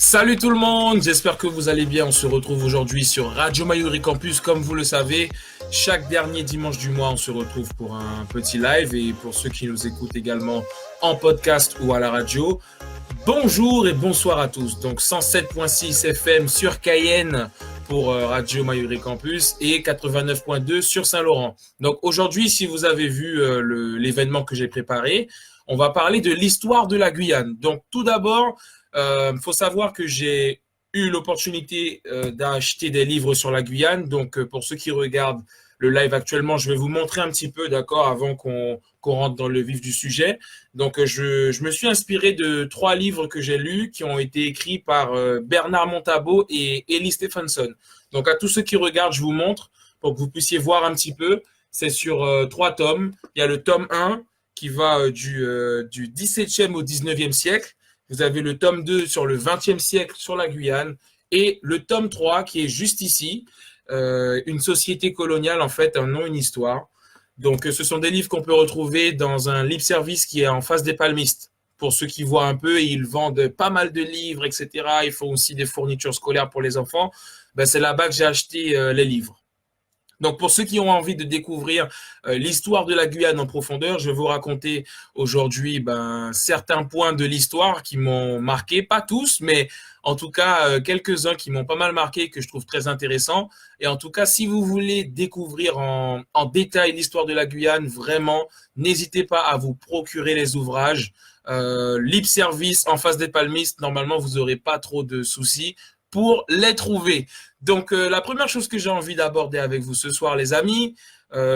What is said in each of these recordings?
Salut tout le monde, j'espère que vous allez bien. On se retrouve aujourd'hui sur Radio Mayuri Campus. Comme vous le savez, chaque dernier dimanche du mois, on se retrouve pour un petit live. Et pour ceux qui nous écoutent également en podcast ou à la radio, bonjour et bonsoir à tous. Donc 107.6 FM sur Cayenne pour Radio Mayuri Campus et 89.2 sur Saint-Laurent. Donc aujourd'hui, si vous avez vu l'événement que j'ai préparé, on va parler de l'histoire de la Guyane. Donc tout d'abord, faut savoir que j'ai eu l'opportunité d'acheter des livres sur la Guyane. Donc, pour ceux qui regardent le live actuellement, je vais vous montrer un petit peu, d'accord, avant qu'on rentre dans le vif du sujet. Donc, je me suis inspiré de 3 livres que j'ai lus qui ont été écrits par Bernard Montalbot et Ellie Stephenson. Donc, à tous ceux qui regardent, je vous montre pour que vous puissiez voir un petit peu. C'est sur 3 tomes. Il y a le tome 1 qui va du 17e au 19e siècle. Vous avez le tome 2 sur le 20e siècle sur la Guyane et le tome 3 qui est juste ici, une société coloniale, en fait, un nom, une histoire. Donc, ce sont des livres qu'on peut retrouver dans un libre-service qui est en face des palmistes. Pour ceux qui voient un peu, ils vendent pas mal de livres, etc. Ils font aussi des fournitures scolaires pour les enfants. Ben, c'est là-bas que j'ai acheté les livres. Donc, pour ceux qui ont envie de découvrir l'histoire de la Guyane en profondeur, je vais vous raconter aujourd'hui certains points de l'histoire qui m'ont marqué, pas tous, mais en tout cas quelques-uns qui m'ont pas mal marqué, que je trouve très intéressants. Et en tout cas, si vous voulez découvrir en détail l'histoire de la Guyane, vraiment, n'hésitez pas à vous procurer les ouvrages. Libre Service en face des palmistes, normalement, vous n'aurez pas trop de soucis pour les trouver. Donc, la première chose que j'ai envie d'aborder avec vous ce soir, les amis,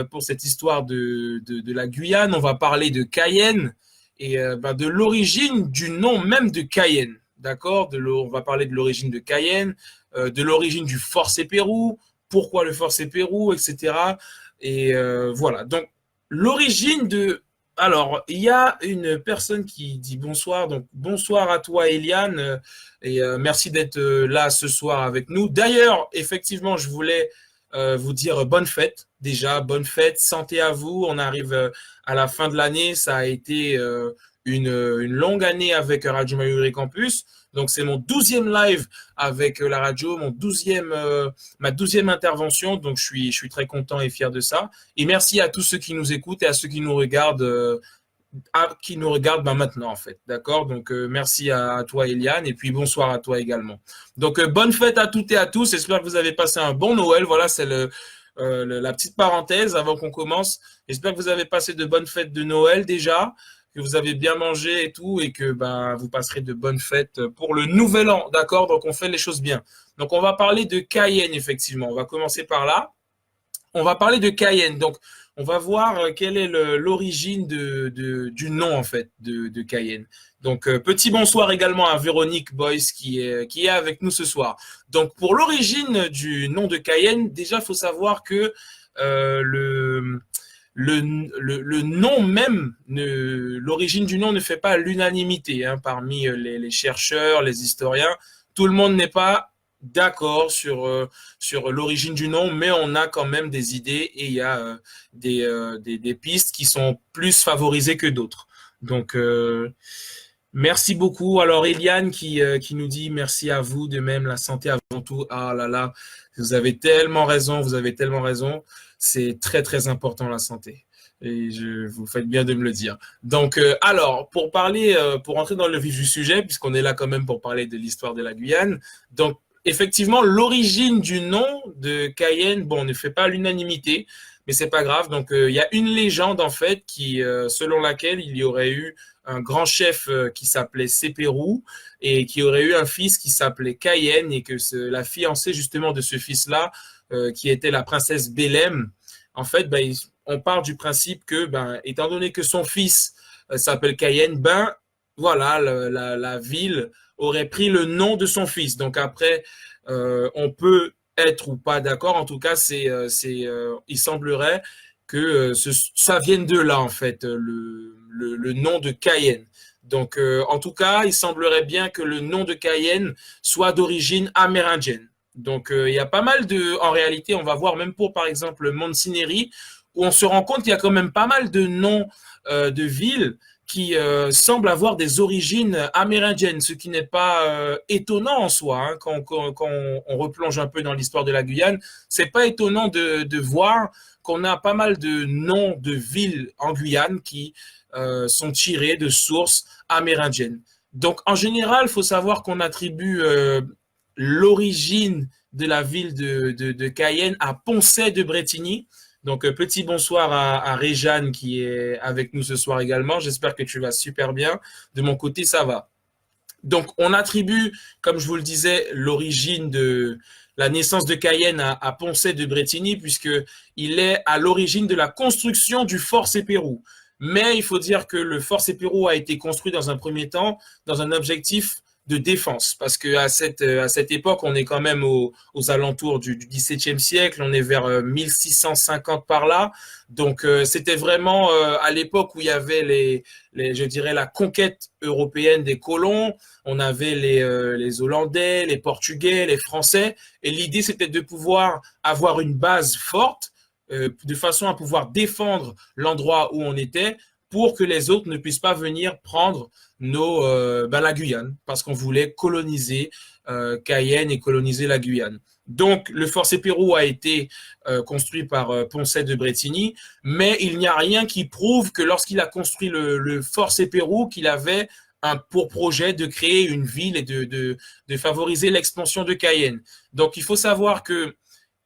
pour cette histoire de la Guyane, on va parler de Cayenne et de l'origine du nom même de Cayenne. D'accord? On va parler de l'origine de Cayenne, de l'origine du Forcé Pérou, pourquoi le Forcé Pérou, etc. Et voilà. Donc, l'origine de... Alors, il y a une personne qui dit bonsoir. Donc, bonsoir à toi, Eliane. Et merci d'être là ce soir avec nous. D'ailleurs, effectivement, je voulais vous dire bonne fête. Déjà, bonne fête, santé à vous. On arrive à la fin de l'année. Ça a été une longue année avec Radio Mayuri Campus. Donc, c'est mon 12e live avec la radio, ma 12e intervention. Donc, je suis très content et fier de ça. Et merci à tous ceux qui nous écoutent et à ceux qui nous regardent maintenant, en fait. D'accord? Donc, merci à toi, Eliane, et puis bonsoir à toi également. Donc, bonne fête à toutes et à tous. J'espère que vous avez passé un bon Noël. Voilà, c'est la petite parenthèse avant qu'on commence. J'espère que vous avez passé de bonnes fêtes de Noël déjà, que vous avez bien mangé et tout, et que vous passerez de bonnes fêtes pour le nouvel an. D'accord? Donc, on fait les choses bien. Donc, on va parler de Cayenne, effectivement. On va commencer par là. On va parler de Cayenne. Donc, on va voir quelle est l'origine du nom, en fait, de Cayenne. Donc, petit bonsoir également à Véronique Boyce qui est avec nous ce soir. Donc, pour l'origine du nom de Cayenne, déjà, il faut savoir que le nom même, l'origine du nom ne fait pas l'unanimité parmi les chercheurs, les historiens. Tout le monde n'est pas d'accord sur l'origine du nom, mais on a quand même des idées et il y a des pistes qui sont plus favorisées que d'autres. Donc, merci beaucoup. Alors, Eliane qui nous dit merci à vous, de même, la santé avant tout. Ah là là, vous avez tellement raison, vous avez tellement raison. C'est très, très important, la santé. Et vous faites bien de me le dire. Donc, alors, pour entrer dans le vif du sujet, puisqu'on est là quand même pour parler de l'histoire de la Guyane, donc, effectivement, l'origine du nom de Cayenne, bon, ne fait pas l'unanimité, mais c'est pas grave. Donc, il y a une légende, en fait, selon laquelle il y aurait eu un grand chef qui s'appelait Sépérou et qui aurait eu un fils qui s'appelait Cayenne et que la fiancée, justement, de ce fils-là, qui était la princesse Bélem, en fait, on part du principe que, étant donné que son fils s'appelle Cayenne, voilà, la ville aurait pris le nom de son fils. Donc après, on peut être ou pas d'accord. En tout cas, il semblerait que ça vienne de là, en fait, le nom de Cayenne. Donc, en tout cas, il semblerait bien que le nom de Cayenne soit d'origine amérindienne. Donc, il y a pas mal en réalité, on va voir même pour, par exemple, Monsineri, où on se rend compte qu'il y a quand même pas mal de noms de villes qui semble avoir des origines amérindiennes, ce qui n'est pas étonnant en soi, hein, quand on replonge un peu dans l'histoire de la Guyane. C'est pas étonnant de voir qu'on a pas mal de noms de villes en Guyane qui sont tirés de sources amérindiennes. Donc, en général, il faut savoir qu'on attribue l'origine de la ville de Cayenne à Poncet de Brétigny. Donc, petit bonsoir à Réjeanne qui est avec nous ce soir également. J'espère que tu vas super bien. De mon côté, ça va. Donc, on attribue, comme je vous le disais, l'origine de la naissance de Cayenne à Poncet de Brétigny, puisqu'il est à l'origine de la construction du Fort Sépérou. Mais il faut dire que le Fort Sépérou a été construit dans un premier temps dans un objectif de défense, parce que à cette époque, on est quand même aux alentours du XVIIe siècle, on est vers 1650 par là, donc c'était vraiment à l'époque où il y avait je dirais la conquête européenne des colons, on avait les Hollandais, les Portugais, les Français, et l'idée c'était de pouvoir avoir une base forte, de façon à pouvoir défendre l'endroit où on était, pour que les autres ne puissent pas venir prendre la Guyane, parce qu'on voulait coloniser Cayenne et coloniser la Guyane. Donc, le Fort Sépérou a été construit par Poncet de Brétigny, mais il n'y a rien qui prouve que lorsqu'il a construit le Fort Sépérou, qu'il avait pour projet de créer une ville et de favoriser l'expansion de Cayenne. Donc, il faut savoir que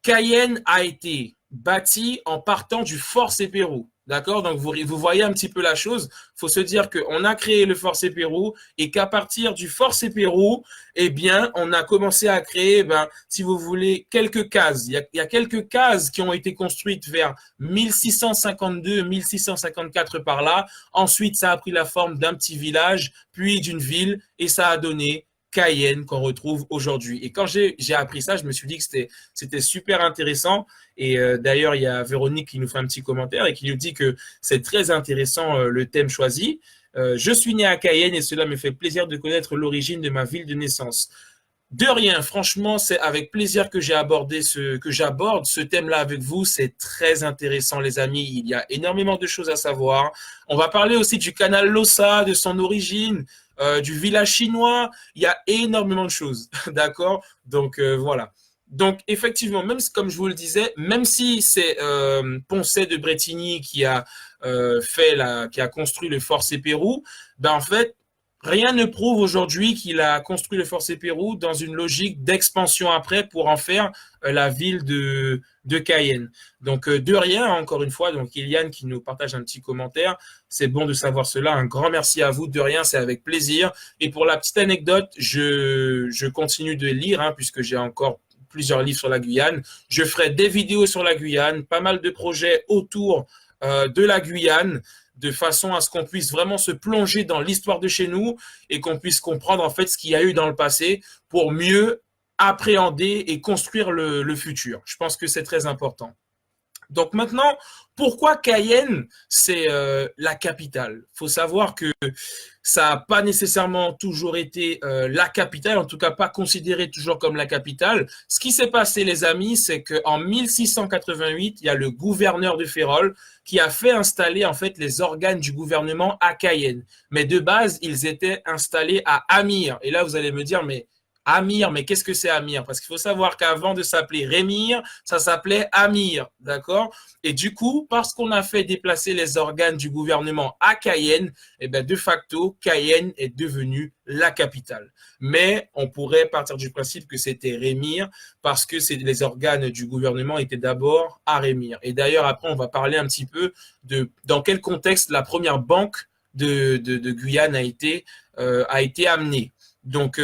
Cayenne a été bâti en partant du Fort Sépérou. D'accord? Donc, vous voyez un petit peu la chose. Il faut se dire qu'on a créé le Fort Sépérou et qu'à partir du Fort Sépérou, eh bien, on a commencé à créer, si vous voulez, quelques cases. Il y a quelques cases qui ont été construites vers 1652, 1654 par là. Ensuite, ça a pris la forme d'un petit village, puis d'une ville, et ça a donné Cayenne qu'on retrouve aujourd'hui. Et quand j'ai appris ça, je me suis dit que c'était super intéressant. Et d'ailleurs, il y a Véronique qui nous fait un petit commentaire et qui nous dit que c'est très intéressant le thème choisi. Je suis né à Cayenne et cela me fait plaisir de connaître l'origine de ma ville de naissance. De rien, franchement, c'est avec plaisir que j'aborde ce thème-là avec vous. C'est très intéressant, les amis. Il y a énormément de choses à savoir. On va parler aussi du canal Lossa, de son origine, du village chinois. Il y a énormément de choses, d'accord? Donc, voilà. Donc, effectivement, même comme je vous le disais, même si c'est Poncet de Brétigny qui a construit le Fort Sépérou, en fait, rien ne prouve aujourd'hui qu'il a construit le Fort Sépérou dans une logique d'expansion après pour en faire la ville de Cayenne. Donc, de rien, encore une fois, donc Iliane qui nous partage un petit commentaire. C'est bon de savoir cela. Un grand merci à vous. De rien, c'est avec plaisir. Et pour la petite anecdote, je continue de lire, puisque j'ai encore plusieurs livres sur la Guyane. Je ferai des vidéos sur la Guyane, pas mal de projets autour de la Guyane, de façon à ce qu'on puisse vraiment se plonger dans l'histoire de chez nous et qu'on puisse comprendre en fait ce qu'il y a eu dans le passé pour mieux appréhender et construire le futur. Je pense que c'est très important. Donc maintenant, pourquoi Cayenne, c'est la capitale? Il faut savoir que ça n'a pas nécessairement toujours été la capitale, en tout cas pas considéré toujours comme la capitale. Ce qui s'est passé, les amis, c'est qu'en 1688, il y a le gouverneur de Férol qui a fait installer en fait les organes du gouvernement à Cayenne. Mais de base, ils étaient installés à Amir. Et là, vous allez me dire, mais Amir, mais qu'est-ce que c'est Amir? Parce qu'il faut savoir qu'avant de s'appeler Rémire, ça s'appelait Amir, d'accord? Et du coup, parce qu'on a fait déplacer les organes du gouvernement à Cayenne, eh bien, de facto, Cayenne est devenue la capitale. Mais on pourrait partir du principe que c'était Rémire parce que les organes du gouvernement étaient d'abord à Rémire. Et d'ailleurs, après, on va parler un petit peu de dans quel contexte la première banque de Guyane a été amenée. Donc,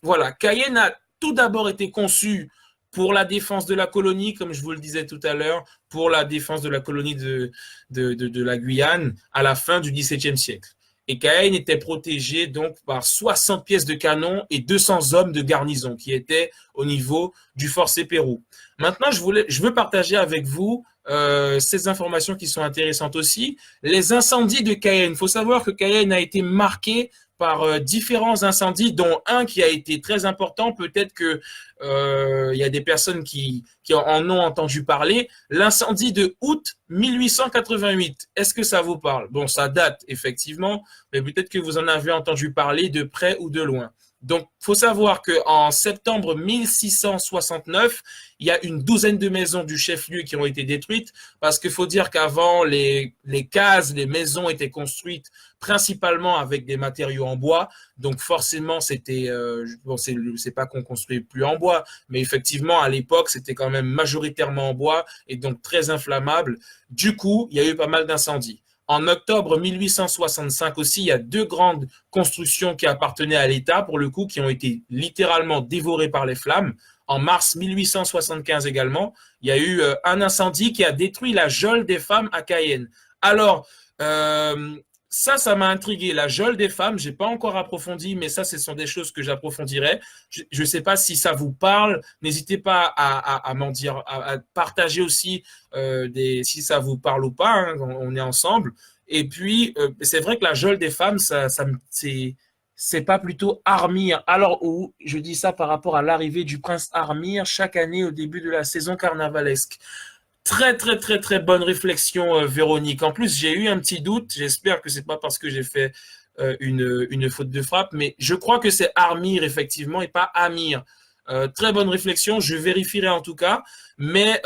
voilà, Cayenne a tout d'abord été conçu pour la défense de la colonie, comme je vous le disais tout à l'heure, pour la défense de la colonie de la Guyane à la fin du XVIIe siècle. Et Cayenne était protégée donc par 60 pièces de canon et 200 hommes de garnison qui étaient au niveau du Fort Sépérou. Maintenant, je veux partager avec vous ces informations qui sont intéressantes aussi. Les incendies de Cayenne. Il faut savoir que Cayenne a été marqué par différents incendies, dont un qui a été très important. Peut-être que il y a des personnes qui en ont entendu parler. L'incendie de août 1888. Est-ce que ça vous parle? Bon, ça date effectivement, mais peut-être que vous en avez entendu parler de près ou de loin. Donc, faut savoir qu'en septembre 1669, il y a une douzaine de maisons du chef-lieu qui ont été détruites parce qu'il faut dire qu'avant, les cases, les maisons étaient construites principalement avec des matériaux en bois. Donc, forcément, c'était, bon, c'est pas qu'on construit plus en bois, mais effectivement, à l'époque, c'était quand même majoritairement en bois et donc très inflammable. Du coup, il y a eu pas mal d'incendies. En octobre 1865 aussi, il y a deux grandes constructions qui appartenaient à l'État, pour le coup, qui ont été littéralement dévorées par les flammes. En mars 1875 également, il y a eu un incendie qui a détruit la geôle des femmes à Cayenne. Alors, ça m'a intrigué. La geôle des femmes, j'ai pas encore approfondi, mais ça, ce sont des choses que j'approfondirai. Je ne sais pas si ça vous parle. N'hésitez pas à m'en dire, à partager aussi si ça vous parle ou pas. Hein, on est ensemble. Et puis, c'est vrai que la geôle des femmes, c'est pas plutôt Armire. Alors, je dis ça par rapport à l'arrivée du prince Armire chaque année au début de la saison carnavalesque. Très, très, très, très bonne réflexion, Véronique. En plus, j'ai eu un petit doute. J'espère que c'est pas parce que j'ai fait une faute de frappe, mais je crois que c'est Armire, effectivement, et pas Amir. Très bonne réflexion. Je vérifierai en tout cas. Mais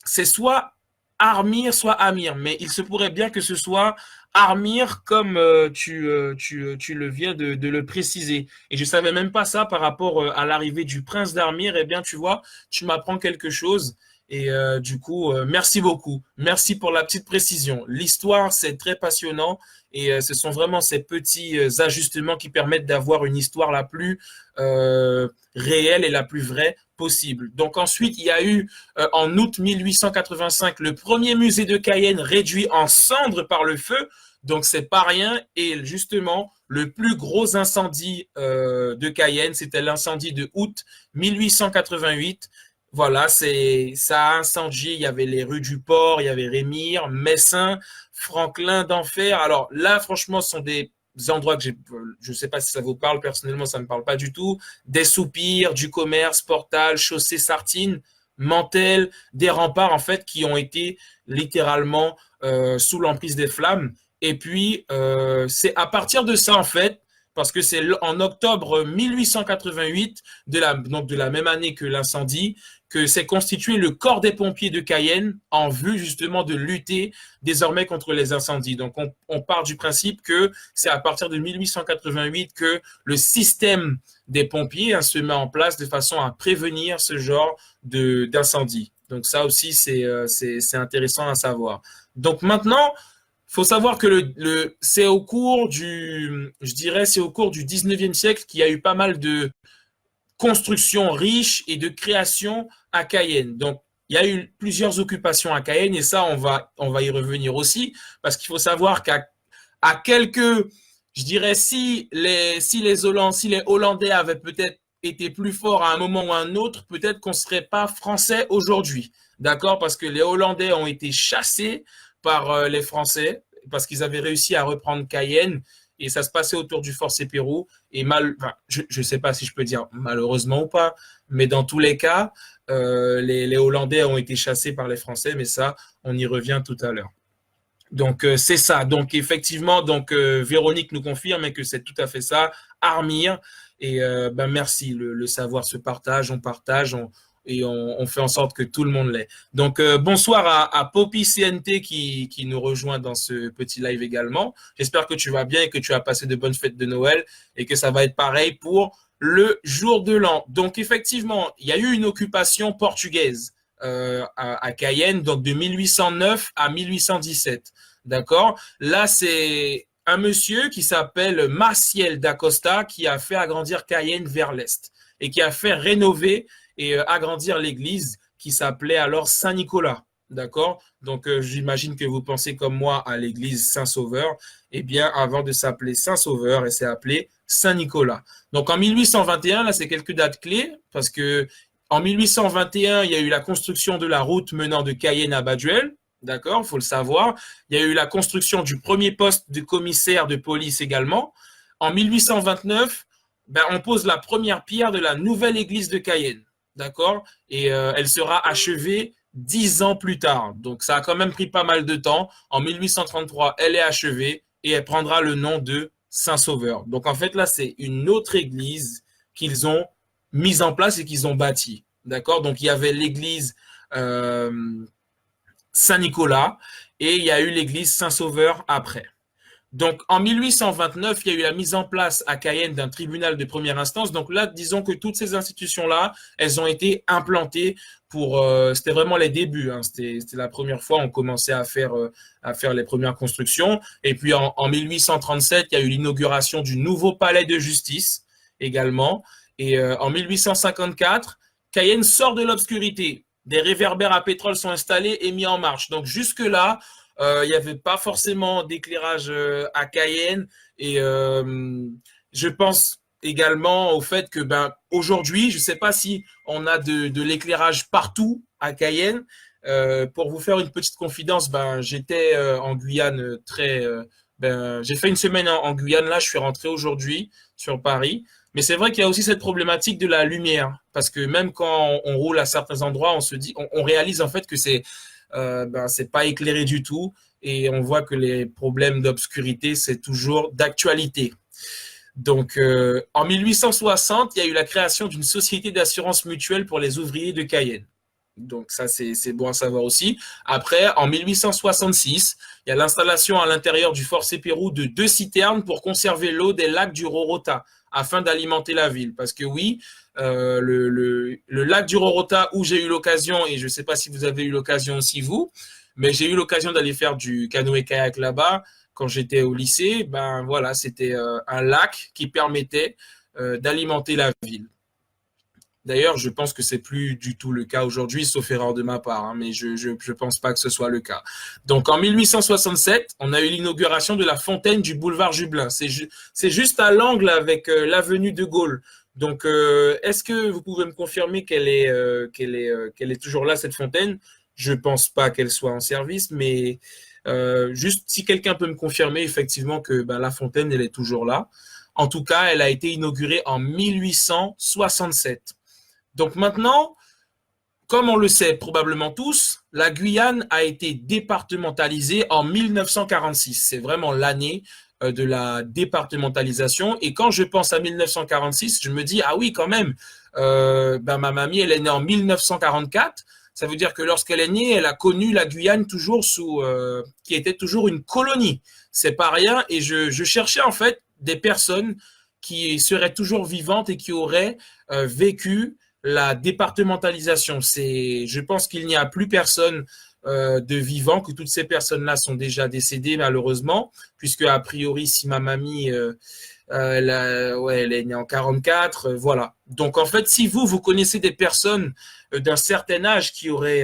c'est soit Armire, soit Amir. Mais il se pourrait bien que ce soit Armire, comme tu le viens de le préciser. Et je savais même pas ça par rapport à l'arrivée du prince d'Armire. Eh bien, tu vois, tu m'apprends quelque chose. Et du coup, merci beaucoup. Merci pour la petite précision. L'histoire, c'est très passionnant et ce sont vraiment ces petits ajustements qui permettent d'avoir une histoire la plus réelle et la plus vraie possible. Donc ensuite, il y a eu en août 1885 le premier musée de Cayenne réduit en cendres par le feu. Donc c'est pas rien. Et justement, le plus gros incendie de Cayenne, c'était l'incendie de août 1888. Voilà, ça a incendié. Il y avait les rues du Port, il y avait Rémire, Messin, Franklin d'Enfer. Alors là, franchement, ce sont des endroits que je ne sais pas si ça vous parle. Personnellement, ça ne me parle pas du tout. Des Soupirs, du Commerce, Portal, Chaussée Sartine, Mantel, des remparts, en fait, qui ont été littéralement sous l'emprise des flammes. Et puis, c'est à partir de ça, en fait, parce que c'est en octobre 1888, donc de la même année que l'incendie, que s'est constitué le corps des pompiers de Cayenne en vue justement de lutter désormais contre les incendies. Donc on part du principe que c'est à partir de 1888 que le système des pompiers se met en place de façon à prévenir ce genre d'incendie. Donc ça aussi c'est intéressant à savoir. Donc maintenant, faut savoir que c'est au cours c'est au cours du 19e siècle qu'il y a eu pas mal de construction riche et de création à Cayenne. Donc, il y a eu plusieurs occupations à Cayenne et ça, on va y revenir aussi parce qu'il faut savoir qu'à quelques, je dirais, si les Hollandais avaient peut-être été plus forts à un moment ou à un autre, peut-être qu'on ne serait pas français aujourd'hui. D'accord? Parce que les Hollandais ont été chassés par les Français parce qu'ils avaient réussi à reprendre Cayenne. Et ça se passait autour du Fort Sépérou. Et je ne sais pas si je peux dire malheureusement ou pas, mais dans tous les cas, les Hollandais ont été chassés par les Français, mais ça, on y revient tout à l'heure. Donc, c'est ça. Donc, effectivement, Véronique nous confirme que c'est tout à fait ça, Armire. Et merci, le savoir se partage, on partage, et on fait en sorte que tout le monde l'ait. Donc, bonsoir à Poppy CNT qui nous rejoint dans ce petit live également. J'espère que tu vas bien et que tu as passé de bonnes fêtes de Noël et que ça va être pareil pour le jour de l'an. Donc, effectivement, il y a eu une occupation portugaise à Cayenne, donc de 1809 à 1817. D'accord? Là, c'est un monsieur qui s'appelle Maciel d'Acosta qui a fait agrandir Cayenne vers l'est et qui a fait rénover et agrandir l'église qui s'appelait alors Saint-Nicolas. D'accord? Donc, j'imagine que vous pensez comme moi à l'église Saint-Sauveur. Eh bien, avant de s'appeler Saint-Sauveur, elle s'est appelée Saint-Nicolas. Donc, en 1821, là, c'est quelques dates clés parce que en 1821, il y a eu la construction de la route menant de Cayenne à Baduel. D'accord? Il faut le savoir. Il y a eu la construction du premier poste de commissaire de police également. En 1829, ben, on pose la première pierre de la nouvelle église de Cayenne. D'accord? Et elle sera achevée 10 ans plus tard. Donc, ça a quand même pris pas mal de temps. En 1833, elle est achevée et elle prendra le nom de Saint-Sauveur. Donc, en fait, là, c'est une autre église qu'ils ont mise en place et qu'ils ont bâtie. D'accord? Donc, il y avait l'église euh, Saint-Nicolas et il y a eu l'église Saint-Sauveur après. Donc, en 1829, il y a eu la mise en place à Cayenne d'un tribunal de première instance. Donc là, disons que toutes ces institutions-là, elles ont été implantées pour. C'était vraiment les débuts. Hein. C'était la première fois on commençait à faire les premières constructions. Et puis en 1837, il y a eu l'inauguration du nouveau palais de justice également. Et en 1854, Cayenne sort de l'obscurité. Des réverbères à pétrole sont installés et mis en marche. Donc jusque-là, il n'y avait pas forcément d'éclairage à Cayenne et je pense également au fait que ben aujourd'hui, je ne sais pas si on a de l'éclairage partout à Cayenne. Pour vous faire une petite confidence, ben j'étais en Guyane ben j'ai fait une semaine en Guyane là, je suis rentré aujourd'hui sur Paris. Mais c'est vrai qu'il y a aussi cette problématique de la lumière, parce que même quand on roule à certains endroits, on se dit, on réalise en fait que ben, c'est pas éclairé du tout et on voit que les problèmes d'obscurité, c'est toujours d'actualité. Donc, en 1860, il y a eu la création d'une société d'assurance mutuelle pour les ouvriers de Cayenne. Donc, ça, c'est bon à savoir aussi. Après, en 1866, il y a l'installation à l'intérieur du Fort Sépérou de 2 citernes pour conserver l'eau des lacs du Rorota afin d'alimenter la ville. Parce que oui, le lac du Rorota où j'ai eu l'occasion, et je ne sais pas si vous avez eu l'occasion aussi vous, mais j'ai eu l'occasion d'aller faire du canoë-kayak là-bas quand j'étais au lycée. Ben voilà, c'était un lac qui permettait d'alimenter la ville. D'ailleurs, je pense que c'est plus du tout le cas aujourd'hui, sauf erreur de ma part, hein, mais je pense pas que ce soit le cas. Donc, en 1867, on a eu l'inauguration de la fontaine du boulevard Jublin. C'est juste à l'angle avec l'avenue de Gaulle. Donc, est-ce que vous pouvez me confirmer qu'elle est toujours là, cette fontaine? Je pense pas qu'elle soit en service, mais juste si quelqu'un peut me confirmer effectivement que ben, la fontaine, elle est toujours là. En tout cas, elle a été inaugurée en 1867. Donc maintenant, comme on le sait probablement tous, la Guyane a été départementalisée en 1946. C'est vraiment l'année de la départementalisation. Et quand je pense à 1946, je me dis, ah oui, quand même, ben ma mamie, elle est née en 1944. Ça veut dire que lorsqu'elle est née, elle a connu la Guyane toujours qui était toujours une colonie. C'est pas rien. Et je cherchais en fait des personnes qui seraient toujours vivantes et qui auraient vécu la départementalisation. Je pense qu'il n'y a plus personne de vivant, que toutes ces personnes-là sont déjà décédées malheureusement, puisque a priori, si ma mamie, elle est née en 44, voilà. Donc en fait, si vous connaissez des personnes d'un certain âge qui auraient,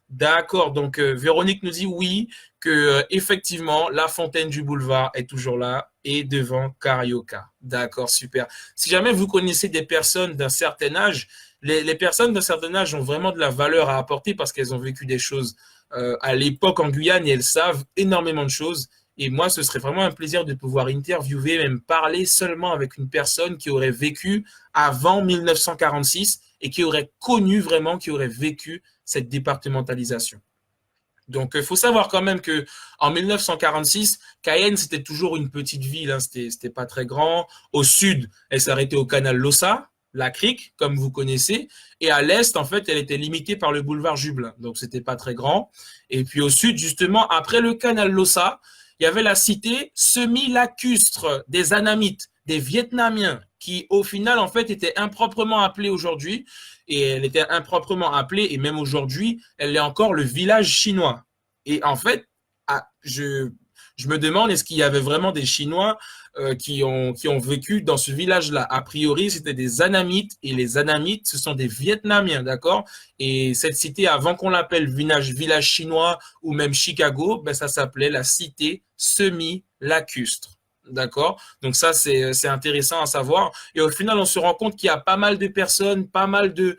d'accord. Donc Véronique nous dit oui, que effectivement la fontaine du boulevard est toujours là et devant Carioca. D'accord, super. Si jamais vous connaissez des personnes d'un certain âge, les personnes d'un certain âge ont vraiment de la valeur à apporter parce qu'elles ont vécu des choses à l'époque en Guyane et elles savent énormément de choses. Et moi, ce serait vraiment un plaisir de pouvoir interviewer, même parler seulement avec une personne qui aurait vécu avant 1946 et qui aurait connu vraiment, qui aurait vécu cette départementalisation. Donc, il faut savoir quand même que en 1946, Cayenne, c'était toujours une petite ville, hein, c'était pas très grand. Au sud, elle s'arrêtait au canal Lossa, la crique, comme vous connaissez. Et à l'est, en fait, elle était limitée par le boulevard Jublin. Donc, c'était pas très grand. Et puis au sud, justement, après le canal Lossa, il y avait la cité semi-lacustre des Anamites, des Vietnamiens, qui au final, en fait, étaient improprement appelés aujourd'hui. Et elle était improprement appelée, et même aujourd'hui, elle est encore le village chinois. Et en fait, je me demande, est-ce qu'il y avait vraiment des Chinois qui ont vécu dans ce village-là? A priori, c'était des Anamites, et les Anamites, ce sont des Vietnamiens, d'accord? Et cette cité, avant qu'on l'appelle village chinois ou même Chicago, ben, ça s'appelait la cité semi-lacustre. D'accord? Donc ça, c'est intéressant à savoir. Et au final, on se rend compte qu'il y a pas mal de personnes, pas mal de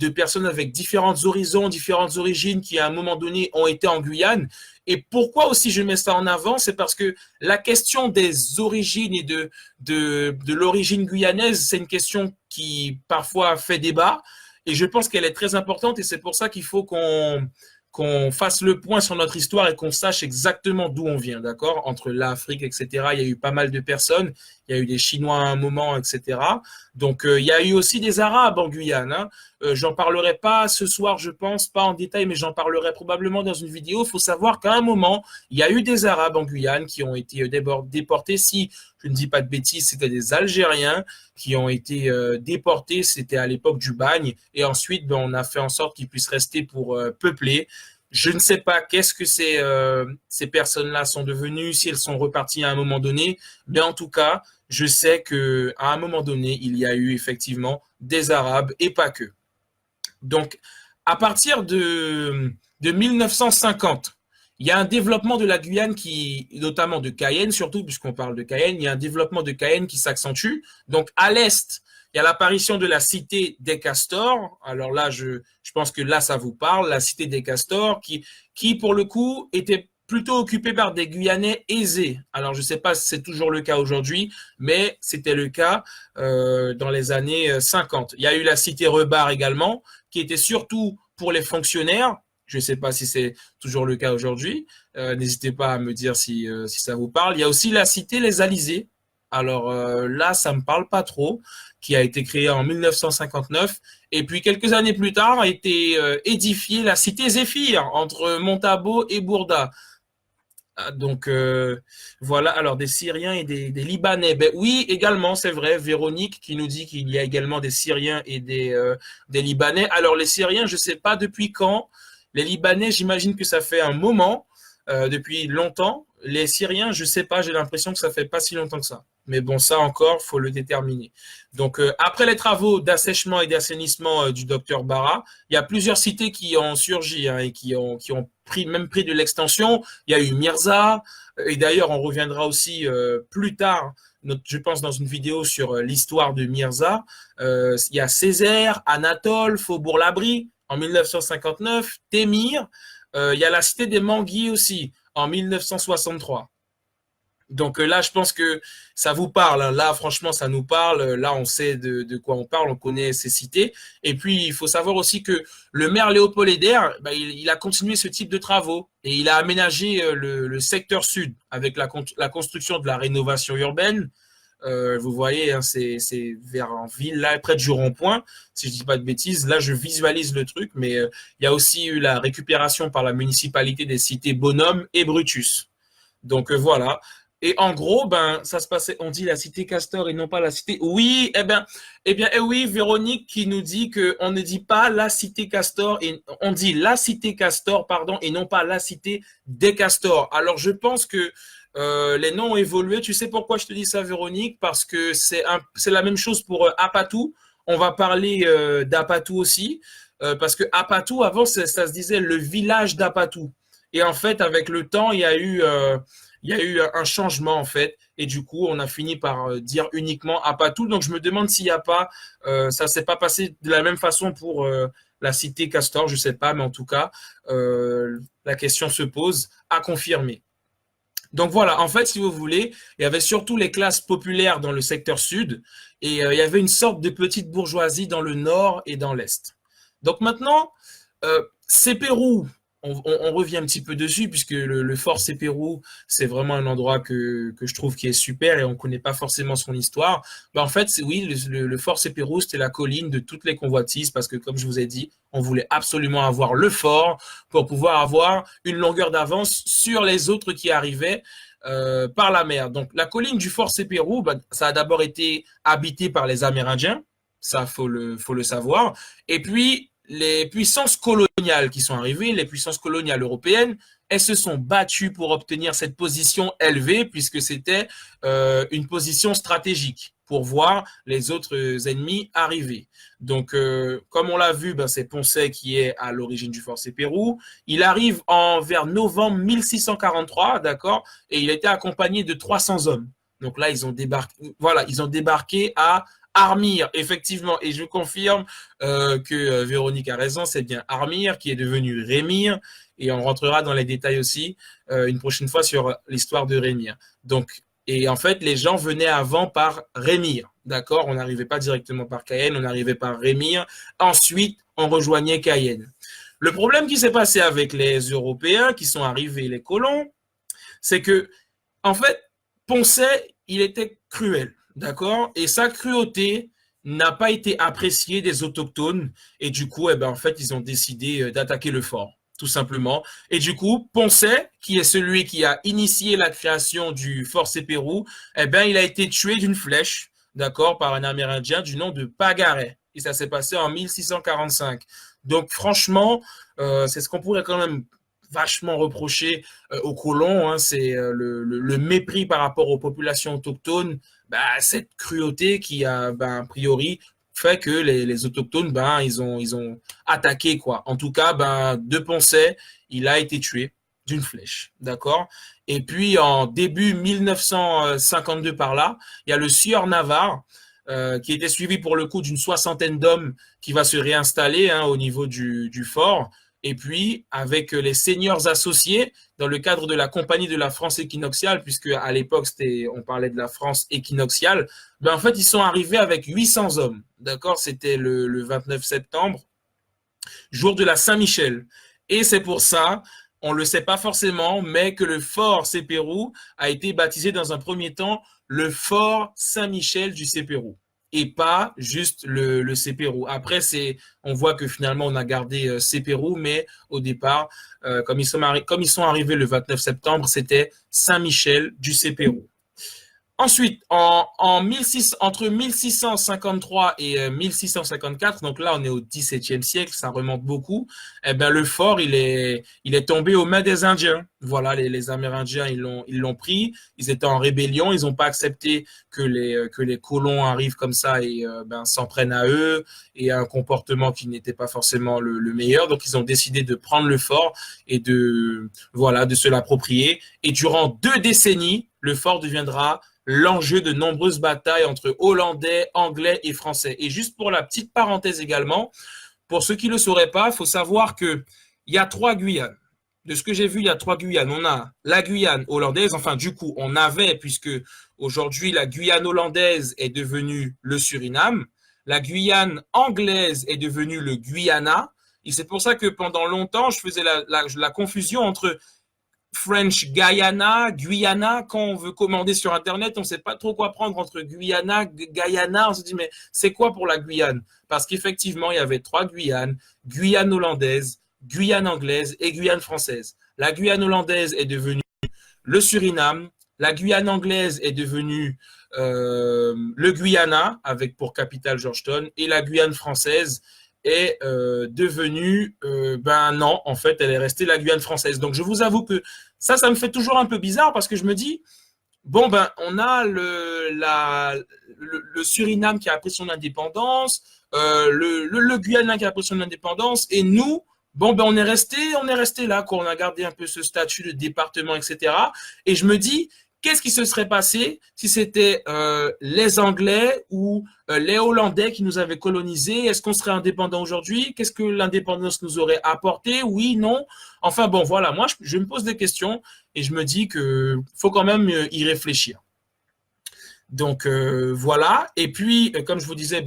personnes avec différents horizons, différentes origines qui, à un moment donné, ont été en Guyane. Et pourquoi aussi je mets ça en avant? C'est parce que la question des origines et de l'origine guyanaise, c'est une question qui parfois fait débat. Et je pense qu'elle est très importante et c'est pour ça qu'il faut qu'on fasse le point sur notre histoire et qu'on sache exactement d'où on vient, d'accord? Entre l'Afrique, etc., il y a eu pas mal de personnes, il y a eu des Chinois à un moment, etc. Donc, il y a eu aussi des Arabes en Guyane, hein. J'en parlerai pas ce soir, je pense, pas en détail, mais j'en parlerai probablement dans une vidéo. Il faut savoir qu'à un moment, il y a eu des Arabes en Guyane qui ont été déportés. Si je ne dis pas de bêtises, c'était des Algériens qui ont été déportés. C'était à l'époque du bagne. Et ensuite, ben, on a fait en sorte qu'ils puissent rester pour peupler. Je ne sais pas qu'est-ce que ces personnes-là sont devenues, si elles sont reparties à un moment donné, mais en tout cas, je sais que à un moment donné, il y a eu effectivement des Arabes et pas que. Donc, à partir de 1950, il y a un développement de la Guyane qui, notamment de Cayenne, surtout puisqu'on parle de Cayenne, il y a un développement de Cayenne qui s'accentue. Donc, à l'est, il y a l'apparition de la cité des Castors. Alors là, je pense que là, ça vous parle, la cité des Castors, qui pour le coup, était plutôt occupée par des Guyanais aisés. Alors, je ne sais pas si c'est toujours le cas aujourd'hui, mais c'était le cas dans les années 50. Il y a eu la cité Rebar également, qui était surtout pour les fonctionnaires. Je ne sais pas si c'est toujours le cas aujourd'hui. N'hésitez pas à me dire si ça vous parle. Il y a aussi la cité Les Alizés. Alors là, ça me parle pas trop, qui a été créée en 1959. Et puis quelques années plus tard a été édifiée la cité Zéphyr entre Montabo et Bourda. Donc voilà, alors des Syriens et des Libanais. Ben oui, également, c'est vrai, Véronique qui nous dit qu'il y a également des Syriens et des Libanais. Alors les Syriens, je ne sais pas depuis quand. Les Libanais, j'imagine que ça fait un moment, depuis longtemps. Les Syriens, je ne sais pas, j'ai l'impression que ça fait pas si longtemps que ça. Mais bon, ça encore, faut le déterminer. Donc, après les travaux d'assèchement et d'assainissement du docteur Bara, il y a plusieurs cités qui ont surgi hein, et qui ont même pris de l'extension. Il y a eu Mirza, et d'ailleurs, on reviendra aussi plus tard, je pense, dans une vidéo sur l'histoire de Mirza. Il y a Césaire, Anatole, Faubourg-Labry en 1959, Témir. Il y a la cité des Manguiers aussi en 1963. Donc là, je pense que ça vous parle, hein. Là, franchement, ça nous parle. Là, on sait de quoi on parle, on connaît ces cités. Et puis, il faut savoir aussi que le maire Léopold Eder, bah, il a continué ce type de travaux et il a aménagé le secteur sud avec la construction de la rénovation urbaine. Vous voyez, hein, c'est vers en ville, là, près du rond-point, si je dis pas de bêtises. Là, je visualise le truc, mais il y a aussi eu la récupération par la municipalité des cités Bonhomme et Brutus. Donc voilà. Et en gros, ben, ça se passait, on dit la cité Castor et non pas la cité. Oui, oui, Véronique qui nous dit que on ne dit pas la cité Castor et on dit la cité Castor, pardon, et non pas la cité des Castors. Alors, je pense que les noms ont évolué. Tu sais pourquoi je te dis ça, Véronique? Parce que c'est la même chose pour Apatou. On va parler d'Apatou aussi, parce que Apatou, avant, ça se disait le village d'Apatou. Et en fait, avec le temps, il y a eu un changement en fait, et du coup, on a fini par dire uniquement Apatou. Donc, je me demande s'il n'y a pas, ça s'est pas passé de la même façon pour la cité Castor, je sais pas, mais en tout cas, la question se pose à confirmer. Donc voilà, en fait, si vous voulez, il y avait surtout les classes populaires dans le secteur sud et il y avait une sorte de petite bourgeoisie dans le nord et dans l'est. Donc maintenant, Pérou, on revient un petit peu dessus puisque le fort Pérou, c'est vraiment un endroit que je trouve qui est super et on ne connaît pas forcément son histoire. Ben, en fait, oui, le fort Pérou, c'était la colline de toutes les convoitises parce que, comme je vous ai dit, on voulait absolument avoir le fort pour pouvoir avoir une longueur d'avance sur les autres qui arrivaient par la mer. Donc, la colline du fort Pérou, ben, ça a d'abord été habité par les Amérindiens, ça faut le savoir, et puis les puissances coloniales qui sont arrivées, les puissances coloniales européennes, elles se sont battues pour obtenir cette position élevée puisque c'était une position stratégique pour voir les autres ennemis arriver. Donc, comme on l'a vu, ben, c'est Poncet qui est à l'origine du fort Sepérou. Il arrive vers novembre 1643, d'accord, et il était accompagné de 300 hommes. Donc là, ils ont débarqué à Armire, effectivement, et je confirme que Véronique a raison, c'est bien Armire qui est devenu Rémire, et on rentrera dans les détails aussi une prochaine fois sur l'histoire de Rémire. Donc, et en fait, les gens venaient avant par Rémire, d'accord? On n'arrivait pas directement par Cayenne, on arrivait par Rémire. Ensuite, on rejoignait Cayenne. Le problème qui s'est passé avec les Européens qui sont arrivés, les colons, c'est que, en fait, Poncet, il était cruel, d'accord? Et sa cruauté n'a pas été appréciée des autochtones. Et du coup, eh ben, en fait, ils ont décidé d'attaquer le fort, tout simplement. Et du coup, Poncet, qui est celui qui a initié la création du fort Sepérou, eh ben, il a été tué d'une flèche, d'accord, par un Amérindien du nom de Pagaret. Et ça s'est passé en 1645. Donc, franchement, c'est ce qu'on pourrait quand même vachement reproché aux colons, hein, c'est le mépris par rapport aux populations autochtones, bah, cette cruauté qui a, a priori, fait que les autochtones, ils ont attaqué, quoi. En tout cas, de Poncet, il a été tué d'une flèche, d'accord? Et puis, en début 1952 par là, il y a le sieur Navarre, qui était suivi pour le coup d'une soixantaine d'hommes qui va se réinstaller hein, au niveau du fort. Et puis, avec les seigneurs associés, dans le cadre de la Compagnie de la France équinoxiale, puisque à l'époque, on parlait de la France équinoxiale, en fait, ils sont arrivés avec 800 hommes. D'accord? C'était le 29 septembre, jour de la Saint-Michel. Et c'est pour ça, on ne le sait pas forcément, mais que le fort Sepérou a été baptisé dans un premier temps le fort Saint-Michel du Sepérou et pas juste le Sepérou. Après, on voit que finalement, on a gardé Sepérou, mais au départ, comme ils sont arrivés le 29 septembre, c'était Saint-Michel du Sepérou. Ensuite, entre 1653 et 1654, donc là on est au XVIIe siècle, ça remonte beaucoup, eh ben, le fort il est tombé aux mains des Indiens. Voilà, les Amérindiens ils l'ont pris, ils étaient en rébellion, ils n'ont pas accepté que les colons arrivent comme ça et s'en prennent à eux et à un comportement qui n'était pas forcément le meilleur. Donc ils ont décidé de prendre le fort et de se l'approprier. Et durant 2 décennies, le fort deviendra l'enjeu de nombreuses batailles entre Hollandais, Anglais et Français. Et juste pour la petite parenthèse également, pour ceux qui ne le sauraient pas, il faut savoir qu'il y a 3 Guyanes. De ce que j'ai vu, il y a 3 Guyanes. On a la Guyane hollandaise, enfin du coup, on avait, puisque aujourd'hui la Guyane hollandaise est devenue le Suriname, la Guyane anglaise est devenue le Guyana, et c'est pour ça que pendant longtemps, je faisais la confusion entre French Guyana, Guyana, quand on veut commander sur Internet, on ne sait pas trop quoi prendre entre Guyana, Guyana, on se dit mais c'est quoi pour la Guyane? Parce qu'effectivement, il y avait 3 Guyanes, Guyane hollandaise, Guyane anglaise et Guyane française. La Guyane hollandaise est devenue le Suriname, la Guyane anglaise est devenue le Guyana, avec pour capitale Georgetown, et la Guyane française est devenue, non, en fait, elle est restée la Guyane française. Donc, je vous avoue que ça me fait toujours un peu bizarre parce que je me dis, bon, on a le Suriname qui a pris son indépendance, le Guyana qui a pris son indépendance, et nous, on est resté là, quoi. On a gardé un peu ce statut de département, etc. Et je me dis, qu'est-ce qui se serait passé si c'était les Anglais ou les Hollandais qui nous avaient colonisés? Est-ce qu'on serait indépendant aujourd'hui? Qu'est-ce que l'indépendance nous aurait apporté? Oui, non? Enfin bon, voilà, moi je me pose des questions et je me dis qu'il faut quand même y réfléchir. Donc voilà, et puis comme je vous disais,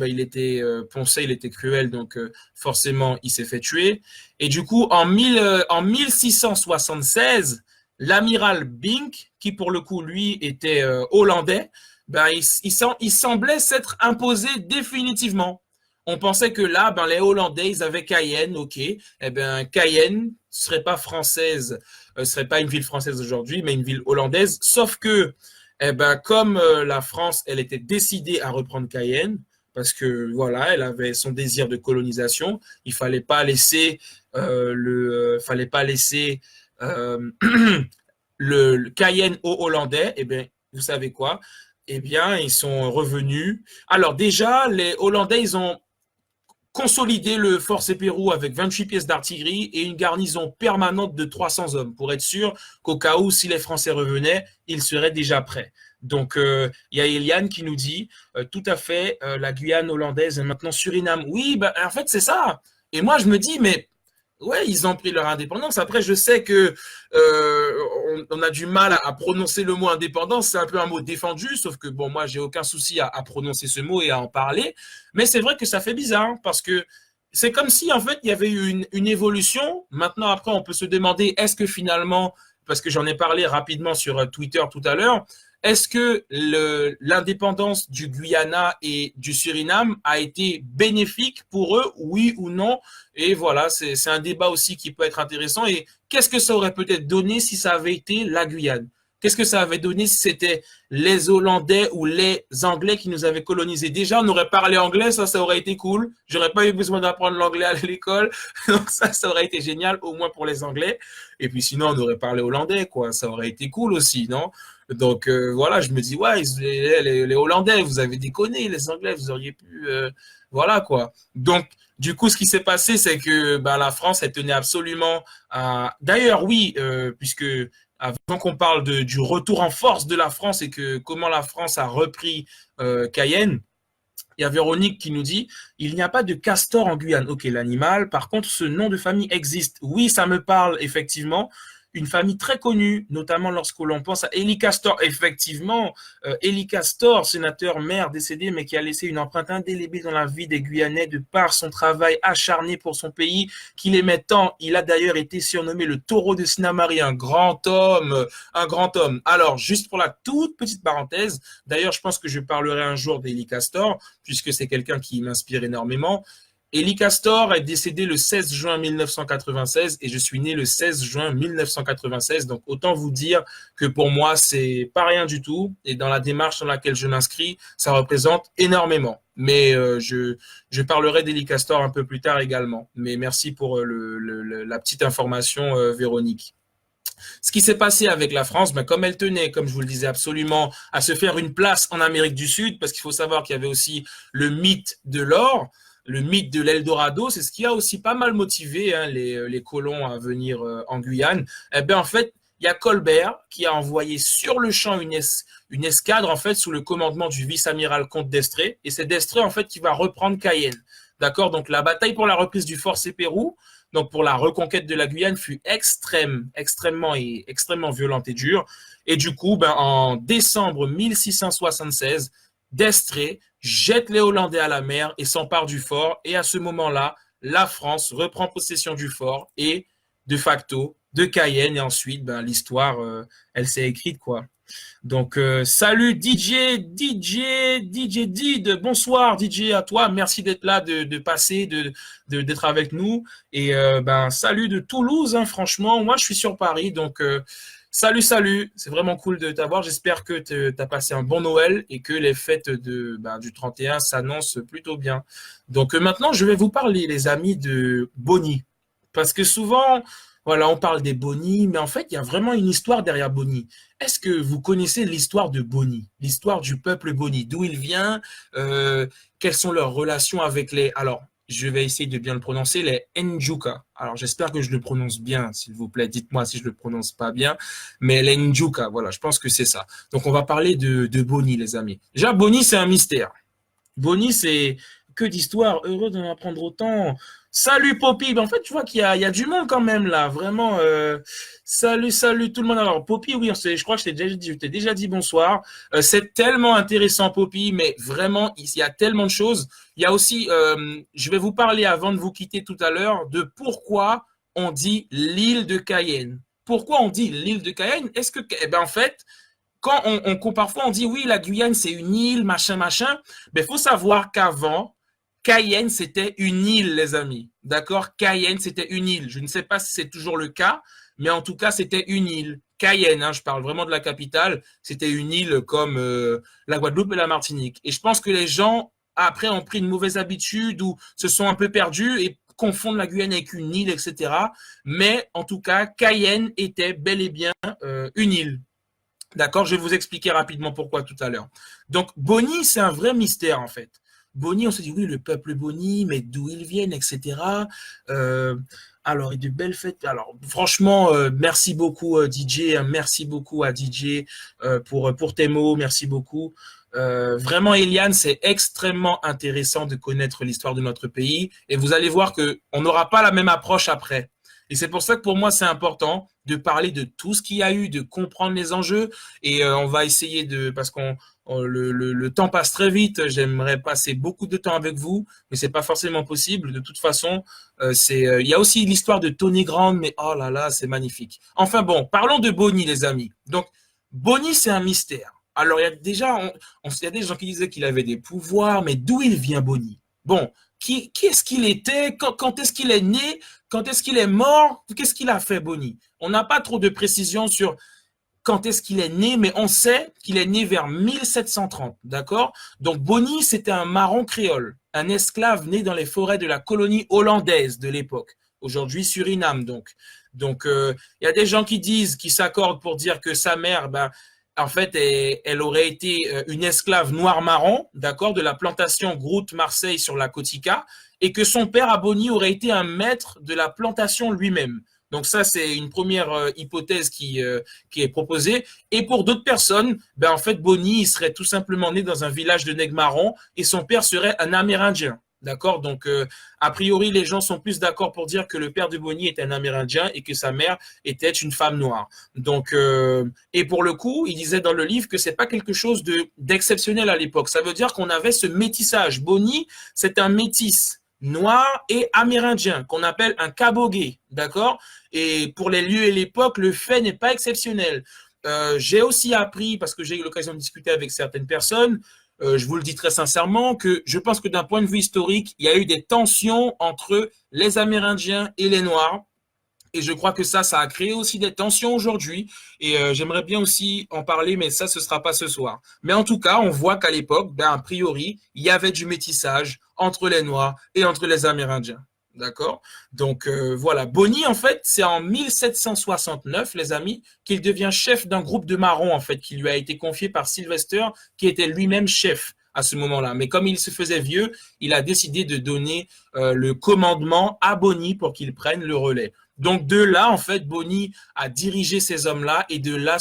Poncet, il était cruel, donc forcément il s'est fait tuer. Et du coup, en 1676, l'amiral Bink, qui pour le coup lui était hollandais, il semblait s'être imposé définitivement. On pensait que là, les Hollandais, ils avaient Cayenne, ok. Eh bien, Cayenne serait pas française, serait pas une ville française aujourd'hui, mais une ville hollandaise. Sauf que comme la France, elle était décidée à reprendre Cayenne, parce que voilà, elle avait son désir de colonisation. Il fallait pas laisser le Cayenne aux Hollandais. Eh bien, vous savez quoi? Eh bien, ils sont revenus. Alors déjà, les Hollandais, ils ont consolidé le Force Pérou avec 28 pièces d'artillerie et une garnison permanente de 300 hommes pour être sûr qu'au cas où, si les Français revenaient, ils seraient déjà prêts. Donc, il y a Eliane qui nous dit, tout à fait, la Guyane hollandaise et maintenant Suriname. Oui, bah, en fait, c'est ça. Et moi, je me dis, mais ouais, ils ont pris leur indépendance. Après, je sais que on a du mal à prononcer le mot indépendance. C'est un peu un mot défendu, sauf que bon, moi, j'ai aucun souci à prononcer ce mot et à en parler. Mais c'est vrai que ça fait bizarre hein, parce que c'est comme si en fait il y avait eu une évolution. Maintenant, après, on peut se demander est-ce que finalement, parce que j'en ai parlé rapidement sur Twitter tout à l'heure, est-ce que l'indépendance du Guyana et du Suriname a été bénéfique pour eux, oui ou non? Et voilà, c'est un débat aussi qui peut être intéressant. Et qu'est-ce que ça aurait peut-être donné si ça avait été la Guyane? Qu'est-ce que ça avait donné si c'était les Hollandais ou les Anglais qui nous avaient colonisés? Déjà, on aurait parlé anglais, ça aurait été cool. J'aurais pas eu besoin d'apprendre l'anglais à l'école. Donc ça aurait été génial, au moins pour les Anglais. Et puis sinon, on aurait parlé hollandais, quoi. Ça aurait été cool aussi, non? Donc voilà, je me dis, ouais, les Hollandais, vous avez déconné, les Anglais, vous auriez pu... voilà, quoi. Donc, du coup, ce qui s'est passé, c'est que bah, la France, elle tenait absolument à... D'ailleurs, oui, puisque avant qu'on parle du retour en force de la France et que comment la France a repris Cayenne, il y a Véronique qui nous dit il n'y a pas de castor en Guyane. Ok, l'animal. Par contre, ce nom de famille existe. Oui, ça me parle effectivement. Une famille très connue, notamment lorsque l'on pense à Élie Castor. Effectivement, Élie Castor, sénateur maire décédé, mais qui a laissé une empreinte indélébile dans la vie des Guyanais de par son travail acharné pour son pays, qu'il aimait tant. Il a d'ailleurs été surnommé le taureau de Sinamari, un grand homme, un grand homme. Alors, juste pour la toute petite parenthèse, d'ailleurs, je pense que je parlerai un jour d'Élie Castor, puisque c'est quelqu'un qui m'inspire énormément. Élie Castor est décédé le 16 juin 1996 et je suis né le 16 juin 1996. Donc, autant vous dire que pour moi, c'est pas rien du tout. Et dans la démarche dans laquelle je m'inscris, ça représente énormément. Mais je parlerai d'Élie Castor un peu plus tard également. Mais merci pour la petite information, Véronique. Ce qui s'est passé avec la France, ben, comme elle tenait, comme je vous le disais, absolument à se faire une place en Amérique du Sud, parce qu'il faut savoir qu'il y avait aussi le mythe de l'or, le mythe de l'Eldorado, c'est ce qui a aussi pas mal motivé hein, les colons à venir en Guyane. Eh bien, en fait, il y a Colbert qui a envoyé sur le champ une escadre en fait sous le commandement du vice-amiral comte d'Estrées, et c'est d'Estrées en fait qui va reprendre Cayenne. D'accord. Donc la bataille pour la reprise du Fort Pérou, donc pour la reconquête de la Guyane, fut extrêmement violente et dure. Et du coup, ben, en décembre 1676, d'Estrées jette les Hollandais à la mer et s'empare du fort. Et à ce moment-là, la France reprend possession du fort et, de facto, de Cayenne. Et ensuite, ben, l'histoire, elle s'est écrite, quoi. Donc, salut DJ Did. Bonsoir DJ à toi. Merci d'être là, de passer, d'être avec nous. Et ben, salut de Toulouse, hein, franchement. Moi, je suis sur Paris. Donc, salut. C'est vraiment cool de t'avoir. J'espère que tu as passé un bon Noël et que les fêtes du 31 s'annoncent plutôt bien. Donc, maintenant, je vais vous parler, les amis, de Bonny. Parce que souvent, voilà, on parle des Bonny, mais en fait, il y a vraiment une histoire derrière Bonny. Est-ce que vous connaissez l'histoire de Bonny, l'histoire du peuple Bonny, d'où il vient, quelles sont leurs relations avec les... Alors, je vais essayer de bien le prononcer, les Njuka. Alors, j'espère que je le prononce bien, s'il vous plaît. Dites-moi si je le prononce pas bien. Mais les Njuka, voilà, je pense que c'est ça. Donc, on va parler de Bonny, les amis. Déjà, Bonny, c'est un mystère. Bonny, c'est que d'histoire. Heureux d'en apprendre autant. Salut Poppy. Ben, en fait, tu vois qu'il y a du monde quand même là. Vraiment. Salut tout le monde. Alors, Poppy, oui, je crois que je t'ai déjà dit bonsoir. C'est tellement intéressant, Poppy, mais vraiment, il y a tellement de choses. Il y a aussi, je vais vous parler avant de vous quitter tout à l'heure de pourquoi on dit l'île de Cayenne. Pourquoi on dit l'île de Cayenne? Est-ce que, eh ben, en fait, quand parfois on dit oui, la Guyane c'est une île, machin, mais il faut savoir qu'avant, Cayenne c'était une île, les amis. D'accord? Cayenne c'était une île. Je ne sais pas si c'est toujours le cas, mais en tout cas c'était une île. Cayenne, hein, je parle vraiment de la capitale, c'était une île comme la Guadeloupe et la Martinique. Et je pense que les gens, après, ont pris une mauvaise habitude ou se sont un peu perdus et confondent la Guyane avec une île, etc. Mais en tout cas, Cayenne était bel et bien une île. D'accord, je vais vous expliquer rapidement pourquoi tout à l'heure. Donc, Boni, c'est un vrai mystère en fait. Boni, on se dit oui, le peuple Boni, mais d'où ils viennent, etc. Euh, alors, et de belles fêtes. Alors, franchement, merci beaucoup DJ, merci beaucoup à DJ pour tes mots, merci beaucoup. Vraiment, Eliane, c'est extrêmement intéressant de connaître l'histoire de notre pays et vous allez voir que on n'aura pas la même approche après. Et c'est pour ça que pour moi, c'est important de parler de tout ce qu'il y a eu, de comprendre les enjeux. Et on va essayer de, parce le temps passe très vite. J'aimerais passer beaucoup de temps avec vous, mais c'est pas forcément possible. De toute façon, il y a aussi l'histoire de Tony Grande, mais oh là là, c'est magnifique. Enfin bon, parlons de Boni, les amis. Donc, Boni, c'est un mystère. Alors, il y a déjà, il y a des gens qui disaient qu'il avait des pouvoirs, mais d'où il vient, Boni? Bon, qui est-ce qu'il était? Quand est-ce qu'il est né? Quand est-ce qu'il est mort? Qu'est-ce qu'il a fait, Boni? On n'a pas trop de précisions sur quand est-ce qu'il est né, mais on sait qu'il est né vers 1730, d'accord? Donc Boni, c'était un marron créole, un esclave né dans les forêts de la colonie hollandaise de l'époque, aujourd'hui Suriname donc. Donc il y a des gens qui disent, qui s'accordent pour dire que sa mère, ben, en fait, elle aurait été une esclave noire-marron, d'accord, de la plantation Groute-Marseille sur la Cotica, et que son père, Aboni, aurait été un maître de la plantation lui-même. Donc ça, c'est une première hypothèse qui est proposée. Et pour d'autres personnes, ben en fait, Boni, il serait tout simplement né dans un village de Nègres-Marrons et son père serait un Amérindien. D'accord. Donc, a priori, les gens sont plus d'accord pour dire que le père de Boni est un Amérindien et que sa mère était une femme noire. Donc, et pour le coup, il disait dans le livre que c'est pas quelque chose d'exceptionnel à l'époque. Ça veut dire qu'on avait ce métissage. Boni, c'est un métis noir et amérindien qu'on appelle un cabogué, d'accord. Et pour les lieux et l'époque, le fait n'est pas exceptionnel. J'ai aussi appris, parce que j'ai eu l'occasion de discuter avec certaines personnes, je vous le dis très sincèrement, que je pense que d'un point de vue historique, il y a eu des tensions entre les Amérindiens et les Noirs. Et je crois que ça a créé aussi des tensions aujourd'hui. Et j'aimerais bien aussi en parler, mais ça, ce sera pas ce soir. Mais en tout cas, on voit qu'à l'époque, ben, a priori, il y avait du métissage entre les Noirs et entre les Amérindiens. D'accord. Donc voilà, Boni en fait, c'est en 1769, les amis, qu'il devient chef d'un groupe de marrons en fait, qui lui a été confié par Sylvester, qui était lui-même chef à ce moment-là. Mais comme il se faisait vieux, il a décidé de donner le commandement à Boni pour qu'il prenne le relais. Donc de là, en fait, Boni a dirigé ces hommes-là et de là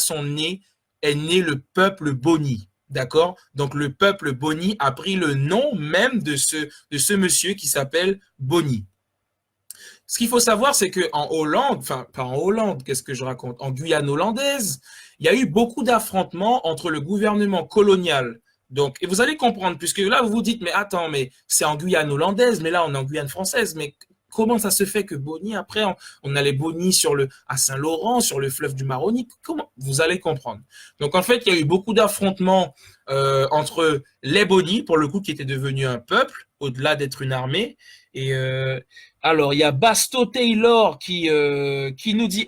est né le peuple Boni. D'accord. Donc le peuple Boni a pris le nom même de ce monsieur qui s'appelle Boni. Ce qu'il faut savoir, c'est qu'en Hollande, enfin, pas en Hollande, qu'est-ce que je raconte? En Guyane hollandaise, il y a eu beaucoup d'affrontements entre le gouvernement colonial. Donc, et vous allez comprendre, puisque là, vous vous dites, mais attends, mais c'est en Guyane hollandaise, mais là, on est en Guyane française, mais comment ça se fait que Boni, après, on a les Boni à Saint-Laurent, sur le fleuve du Maroni? Comment? Vous allez comprendre. Donc, en fait, il y a eu beaucoup d'affrontements entre les Boni, pour le coup, qui étaient devenus un peuple, au-delà d'être une armée, et alors, il y a Basto Taylor qui nous dit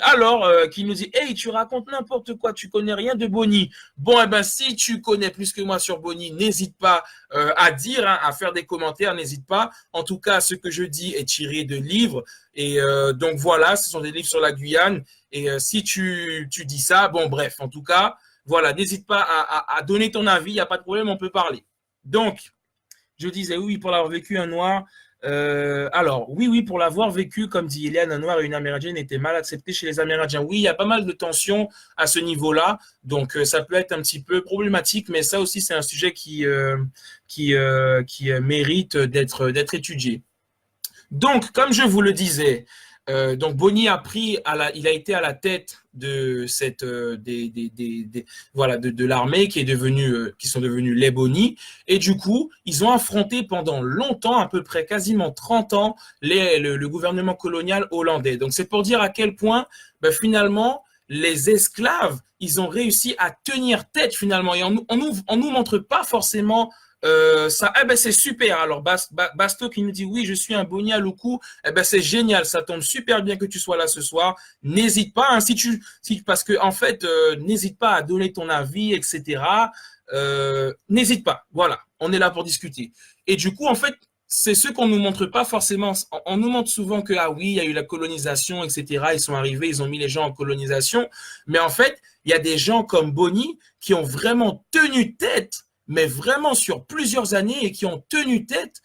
hey, tu racontes n'importe quoi, tu connais rien de Boni. Bon, eh ben, si tu connais plus que moi sur Boni, n'hésite pas à dire, hein, à faire des commentaires, n'hésite pas. En tout cas, ce que je dis est tiré de livres. Et donc voilà, ce sont des livres sur la Guyane. Et si tu dis ça, bon, bref, en tout cas, voilà, n'hésite pas à donner ton avis, il n'y a pas de problème, on peut parler. Donc, je disais oui, pour l'avoir vécu un noir. Alors, oui, pour l'avoir vécu, comme dit Eliane, un noir et une amérindienne étaient mal acceptés chez les Amérindiens. Oui, il y a pas mal de tensions à ce niveau-là, donc ça peut être un petit peu problématique, mais ça aussi, c'est un sujet qui mérite d'être étudié. Donc, comme je vous le disais, donc Boni il a été à la tête de cette voilà de l'armée qui sont devenus les Boni, et du coup ils ont affronté pendant longtemps, à peu près quasiment 30 ans, le gouvernement colonial hollandais. Donc c'est pour dire à quel point finalement les esclaves ils ont réussi à tenir tête finalement, et on nous montre pas forcément ça, c'est super. Alors Basto qui nous dit oui, je suis un Boni à Loukou, c'est génial, ça tombe super bien que tu sois là ce soir. N'hésite pas, hein, parce que en fait, n'hésite pas à donner ton avis, etc. N'hésite pas. Voilà, on est là pour discuter. Et du coup, en fait, c'est ce qu'on nous montre pas forcément. On nous montre souvent que, ah oui, il y a eu la colonisation, etc. Ils sont arrivés, ils ont mis les gens en colonisation. Mais en fait, il y a des gens comme Boni qui ont vraiment tenu tête, mais vraiment sur plusieurs années et qui ont tenu tête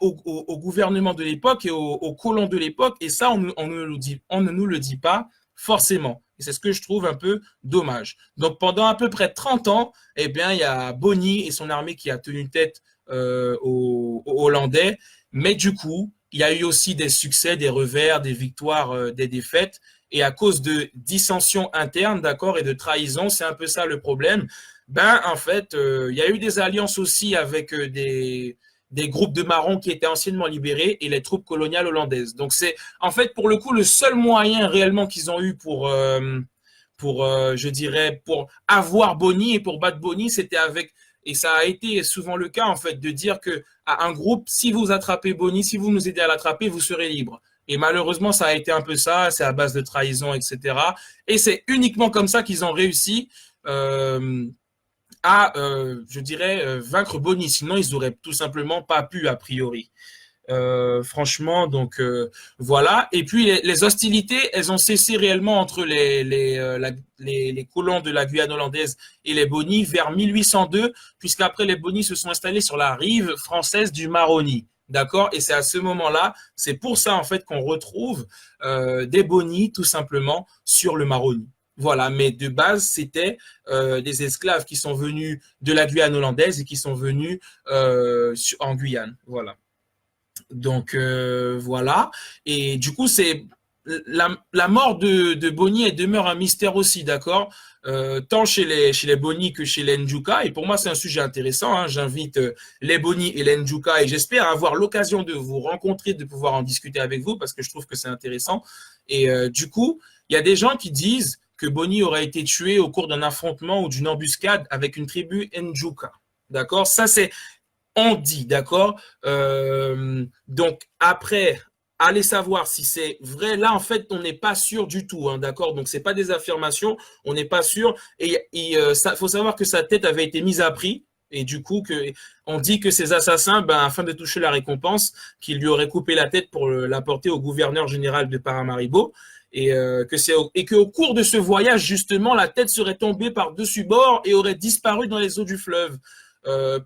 au gouvernement de l'époque et aux colons de l'époque. Et ça, on ne nous le dit pas forcément. Et c'est ce que je trouve un peu dommage. Donc, pendant à peu près 30 ans, eh bien, il y a Boni et son armée qui a tenu tête aux Hollandais. Mais du coup, il y a eu aussi des succès, des revers, des victoires, des défaites. Et à cause de dissensions internes, d'accord, et de trahison, c'est un peu ça le problème. Ben, en fait, il y a eu des alliances aussi avec des groupes de marrons qui étaient anciennement libérés et les troupes coloniales hollandaises. Donc, c'est en fait, pour le coup, le seul moyen réellement qu'ils ont eu pour je dirais, pour avoir Boni et pour battre Boni, c'était avec et ça a été souvent le cas, en fait, de dire que à un groupe, si vous attrapez Boni, si vous nous aidez à l'attraper, vous serez libre. Et malheureusement, ça a été un peu ça, c'est à base de trahison, etc. Et c'est uniquement comme ça qu'ils ont réussi je dirais, vaincre Boni. Sinon, ils n'auraient tout simplement pas pu, a priori. Franchement, donc voilà. Et puis les hostilités, elles ont cessé réellement entre les colons de la Guyane hollandaise et les Bonis vers 1802, puisqu'après les Bonis se sont installés sur la rive française du Maroni. D'accord. Et c'est à ce moment-là, c'est pour ça en fait qu'on retrouve des Bonis tout simplement sur le Maroni. Voilà, mais de base, c'était des esclaves qui sont venus de la Guyane hollandaise et qui sont venus en Guyane. Voilà. Donc voilà. Et du coup, c'est la mort de Boni, elle demeure un mystère aussi, d'accord, tant chez les Boni que chez les Njuka. Et pour moi, c'est un sujet intéressant. Hein. J'invite les Boni et les Njuka et j'espère avoir l'occasion de vous rencontrer, de pouvoir en discuter avec vous parce que je trouve que c'est intéressant. Et du coup, il y a des gens qui disent que Boni aurait été tué au cours d'un affrontement ou d'une embuscade avec une tribu Njuka. D'accord. Ça, c'est on dit, d'accord. Donc après, allez savoir si c'est vrai. Là, en fait, on n'est pas sûr du tout, hein, d'accord. Donc c'est pas des affirmations, on n'est pas sûr. Et faut savoir que sa tête avait été mise à prix. Et du coup, on dit que ces assassins, ben, afin de toucher la récompense, qu'ils lui auraient coupé la tête pour l'apporter au gouverneur général de Paramaribo. Et qu'au cours de ce voyage, justement, la tête serait tombée par-dessus bord et aurait disparu dans les eaux du fleuve.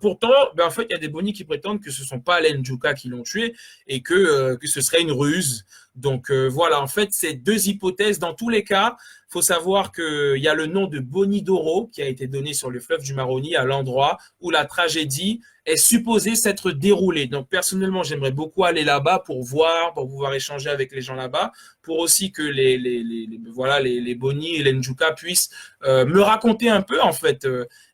Pourtant, ben en fait, il y a des Bonis qui prétendent que ce ne sont pas les Njuka qui l'ont tué et que ce serait une ruse. Donc voilà, en fait, c'est deux hypothèses. Dans tous les cas, il faut savoir qu'il y a le nom de Bonidoro qui a été donné sur le fleuve du Maroni à l'endroit où la tragédie est supposée s'être déroulée. Donc personnellement, j'aimerais beaucoup aller là-bas pour voir, pour pouvoir échanger avec les gens là-bas, pour aussi que les Boni et les Njuka puissent me raconter un peu en fait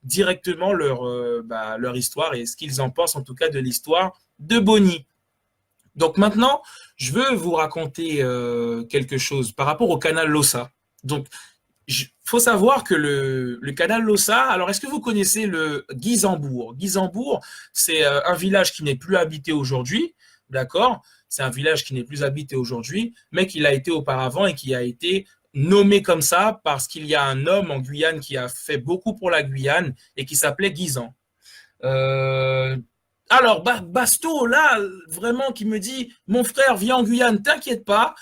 directement leur histoire et ce qu'ils en pensent en tout cas de l'histoire de Boni. Donc maintenant, je veux vous raconter quelque chose par rapport au canal Lossa. Donc, il faut savoir que le canal Lossa, alors est-ce que vous connaissez le Guisambourg? Guisambourg, c'est un village qui n'est plus habité aujourd'hui, d'accord? C'est un village qui n'est plus habité aujourd'hui, mais qui l'a été auparavant et qui a été nommé comme ça parce qu'il y a un homme en Guyane qui a fait beaucoup pour la Guyane et qui s'appelait Guisan. Alors, Basto, là, vraiment, qui me dit, mon frère, viens en Guyane, t'inquiète pas.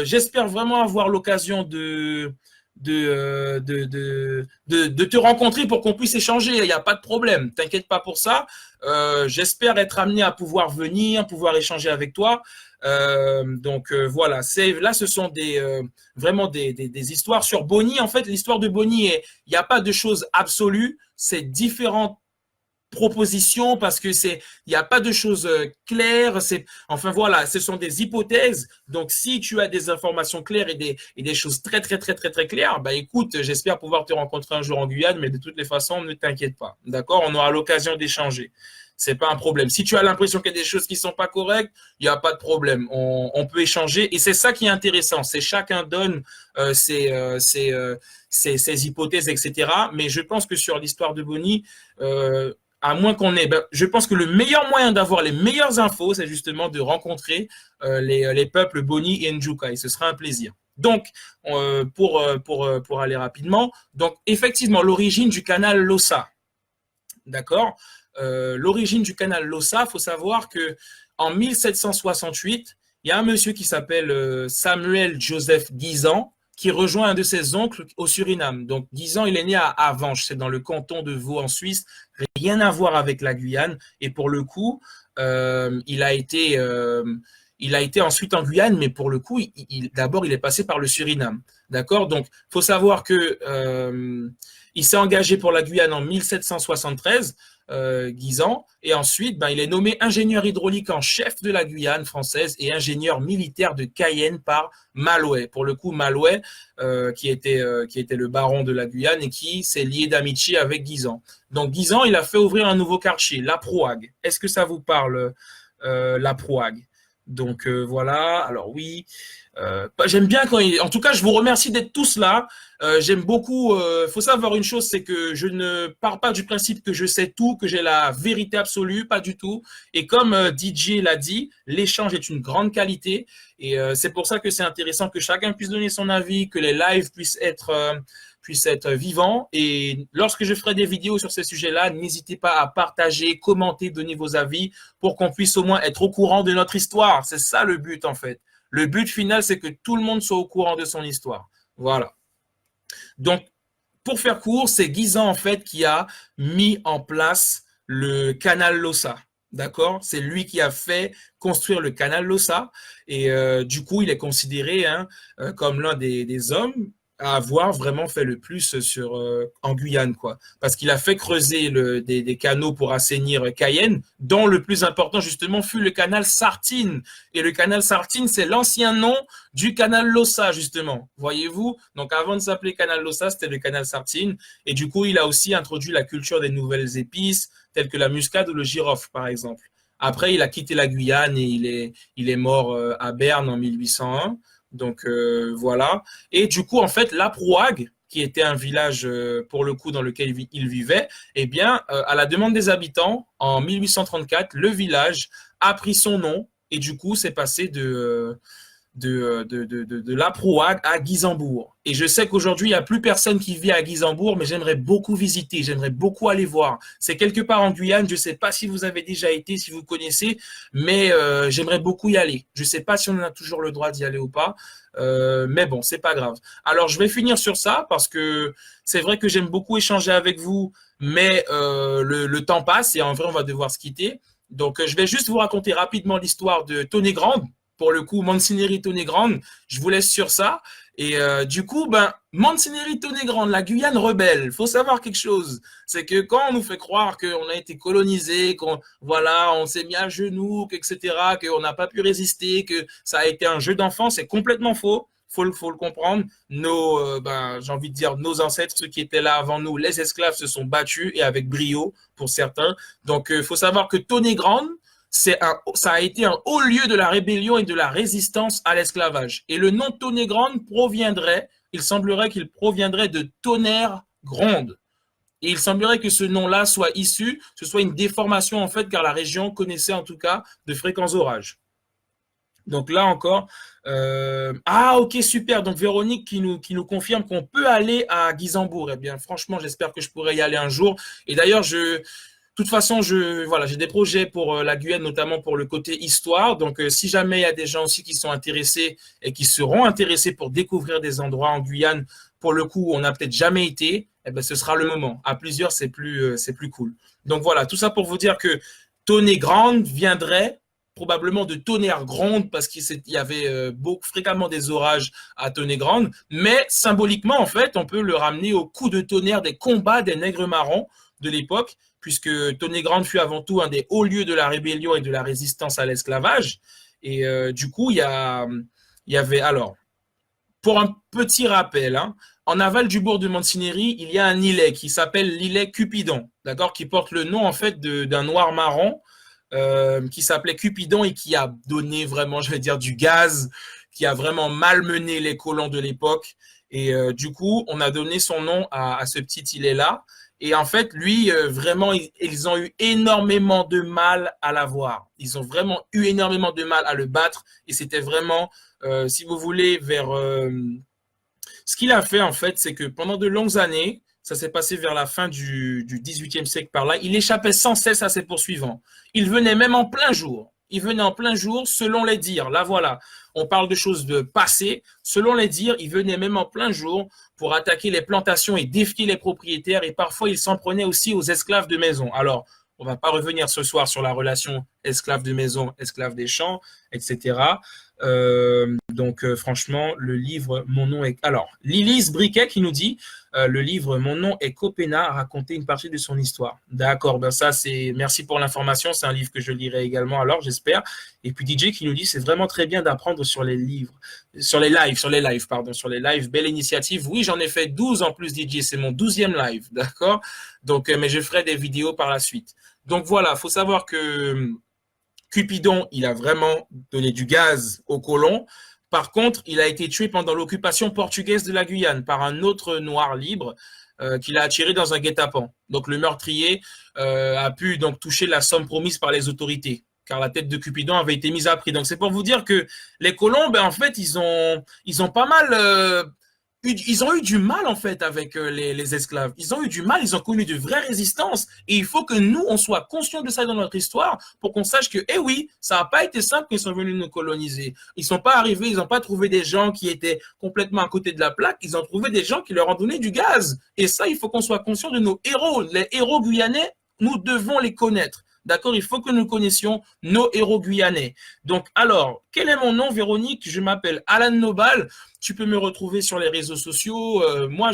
J'espère vraiment avoir l'occasion de te rencontrer pour qu'on puisse échanger. Il n'y a pas de problème, t'inquiète pas pour ça. J'espère être amené à pouvoir venir, pouvoir échanger avec toi. Voilà, là, ce sont vraiment des histoires sur Boni. En fait, l'histoire de Boni, il n'y a pas de choses absolues, c'est différentes proposition parce que il n'y a pas de choses claires, enfin voilà, ce sont des hypothèses. Donc si tu as des informations claires et des choses très très très très très claires, bah écoute, j'espère pouvoir te rencontrer un jour en Guyane, mais de toutes les façons, ne t'inquiète pas, d'accord, on aura l'occasion d'échanger. C'est pas un problème. Si tu as l'impression qu'il y a des choses qui sont pas correctes, il n'y a pas de problème. On peut échanger et c'est ça qui est intéressant. C'est chacun donne ses hypothèses, etc. Mais je pense que sur l'histoire de Boni, à moins qu'on ait, je pense que le meilleur moyen d'avoir les meilleures infos, c'est justement de rencontrer les peuples Boni et Njuka, et ce sera un plaisir. Donc, pour aller rapidement, donc effectivement, l'origine du canal Lossa, d'accord, l'origine du canal Lossa, il faut savoir que en 1768, il y a un monsieur qui s'appelle Samuel Joseph Guisan qui rejoint un de ses oncles au Suriname. Donc Guisan, il est né à Avenches, c'est dans le canton de Vaud en Suisse, rien à voir avec la Guyane. Et pour le coup, il a été ensuite en Guyane, mais pour le coup, d'abord, il est passé par le Suriname. D'accord? Donc, il faut savoir que il s'est engagé pour la Guyane en 1773, Guisan, et ensuite, il est nommé ingénieur hydraulique en chef de la Guyane française et ingénieur militaire de Cayenne par Malouet. Pour le coup, Malouet, qui était le baron de la Guyane et qui s'est lié d'amitié avec Guisan. Donc, Guisan, il a fait ouvrir un nouveau quartier, La Prouague. Est-ce que ça vous parle, La Prouague? Donc voilà, alors oui, j'aime bien quand en tout cas, je vous remercie d'être tous là. J'aime beaucoup. Faut savoir une chose, c'est que je ne pars pas du principe que je sais tout, que j'ai la vérité absolue, pas du tout. Et comme DJ l'a dit, l'échange est une grande qualité. Et c'est pour ça que c'est intéressant que chacun puisse donner son avis, que les lives puissent être vivants. Et lorsque je ferai des vidéos sur ces sujets-là, n'hésitez pas à partager, commenter, donner vos avis pour qu'on puisse au moins être au courant de notre histoire. C'est ça le but en fait. Le but final, c'est que tout le monde soit au courant de son histoire. Voilà. Donc, pour faire court, c'est Guisan en fait qui a mis en place le canal Lossa. D'accord? C'est lui qui a fait construire le canal Lossa et du coup, il est considéré comme l'un des hommes à avoir vraiment fait le plus en Guyane, quoi. Parce qu'il a fait creuser des canaux pour assainir Cayenne, dont le plus important, justement, fut le canal Sartine. Et le canal Sartine, c'est l'ancien nom du canal Lossa, justement. Voyez-vous? Donc, avant de s'appeler canal Lossa, c'était le canal Sartine. Et du coup, il a aussi introduit la culture des nouvelles épices, telles que la muscade ou le girofle, par exemple. Après, il a quitté la Guyane et il est mort à Berne en 1801. Donc voilà. Et du coup, en fait, La Prouague, qui était un village pour le coup dans lequel il vivait, eh bien, à la demande des habitants, en 1834, le village a pris son nom et du coup, c'est passé de La Prouague à Guisambourg. Et je sais qu'aujourd'hui, il n'y a plus personne qui vit à Guisambourg, mais j'aimerais beaucoup visiter, j'aimerais beaucoup aller voir. C'est quelque part en Guyane, je ne sais pas si vous avez déjà été, si vous connaissez, mais j'aimerais beaucoup y aller. Je ne sais pas si on a toujours le droit d'y aller ou pas, mais bon, c'est pas grave. Alors, je vais finir sur ça, parce que c'est vrai que j'aime beaucoup échanger avec vous, mais le temps passe et en vrai, on va devoir se quitter. Donc, je vais juste vous raconter rapidement l'histoire de Tonnégrande. Pour le coup, Monsineri Tonnégrande, je vous laisse sur ça. Et du coup, Monsineri Tonnégrande, la Guyane rebelle, faut savoir quelque chose. C'est que quand on nous fait croire qu'on a été colonisé, on s'est mis à genoux, etc., qu'on n'a pas pu résister, que ça a été un jeu d'enfant, c'est complètement faux. Faut le comprendre. J'ai envie de dire, nos ancêtres, ceux qui étaient là avant nous, les esclaves se sont battus et avec brio pour certains. Donc, faut savoir que Tonnégrande, ça a été un haut lieu de la rébellion et de la résistance à l'esclavage. Et le nom Tonnégrande il semblerait qu'il proviendrait de tonnerre gronde. Et il semblerait que ce nom-là soit ce soit une déformation en fait, car la région connaissait en tout cas de fréquents orages. Donc là encore, ok, super. Donc Véronique qui nous confirme qu'on peut aller à Guisambourg. Eh bien, franchement, j'espère que je pourrai y aller un jour. Et d'ailleurs, de toute façon, j'ai des projets pour la Guyane, notamment pour le côté histoire. Donc, si jamais il y a des gens aussi qui sont intéressés et qui seront intéressés pour découvrir des endroits en Guyane, pour le coup, on n'a peut-être jamais été, eh ben, ce sera le moment. À plusieurs, c'est plus cool. Donc voilà, tout ça pour vous dire que Tonnégrande viendrait probablement de tonnerre gronde parce qu'il y avait fréquemment des orages à Tonnégrande. Mais symboliquement, en fait, on peut le ramener au coup de tonnerre des combats des nègres marrons de l'époque, puisque Tonnégrande fut avant tout un des hauts lieux de la rébellion et de la résistance à l'esclavage. Et du coup, il y avait alors, pour un petit rappel, en aval du bourg de Monsineri, il y a un îlet qui s'appelle l'îlet Cupidon, d'accord, qui porte le nom en fait d'un noir marron qui s'appelait Cupidon et qui a donné vraiment, je vais dire, du gaz, qui a vraiment malmené les colons de l'époque. Et du coup, on a donné son nom à ce petit îlet-là. Et en fait, lui, vraiment, ils ont eu énormément de mal à l'avoir. Ils ont vraiment eu énormément de mal à le battre. Et c'était vraiment, si vous voulez, ce qu'il a fait, en fait, c'est que pendant de longues années, Ça s'est passé vers la fin du XVIIIe siècle par là. Il échappait sans cesse à ses poursuivants. Il venait même en plein jour. Il venait en plein jour, selon les dires. Là, voilà. On parle de choses de passé. Selon les dires, il venait même en plein jour pour attaquer les plantations et défier les propriétaires. Et parfois, il s'en prenait aussi aux esclaves de maison. Alors, on va pas revenir ce soir sur la relation esclave de maison, esclave des champs, etc. Franchement, le livre Mon nom est... Alors, Lilise Briquet qui nous dit le livre Mon nom est Copena a raconté une partie de son histoire. D'accord, ben ça c'est... Merci pour l'information, c'est un livre que je lirai également alors, j'espère. Et puis DJ qui nous dit c'est vraiment très bien d'apprendre sur les livres, sur les lives, belle initiative. Oui, j'en ai fait 12 en plus DJ, c'est mon 12e live, d'accord? Donc, mais je ferai des vidéos par la suite. Donc voilà, faut savoir que Cupidon, il a vraiment donné du gaz aux colons. Par contre, il a été tué pendant l'occupation portugaise de la Guyane par un autre noir libre qu'il a attiré dans un guet-apens. Donc le meurtrier a pu donc toucher la somme promise par les autorités, car la tête de Cupidon avait été mise à prix. Donc c'est pour vous dire que les colons, ben en fait, ils ont pas mal ils ont eu du mal en fait avec les esclaves. Ils ont eu du mal, ils ont connu de vraies résistances. Et il faut que nous, on soit conscients de ça dans notre histoire pour qu'on sache que, eh oui, ça n'a pas été simple qu'ils sont venus nous coloniser. Ils sont pas arrivés, ils n'ont pas trouvé des gens qui étaient complètement à côté de la plaque. Ils ont trouvé des gens qui leur ont donné du gaz. Et ça, il faut qu'on soit conscient de nos héros. Les héros guyanais, nous devons les connaître. D'accord, il faut que nous connaissions nos héros guyanais. Donc, alors, quel est mon nom, Véronique? Je m'appelle Alan Nobal. Tu peux me retrouver sur les réseaux sociaux. Moi,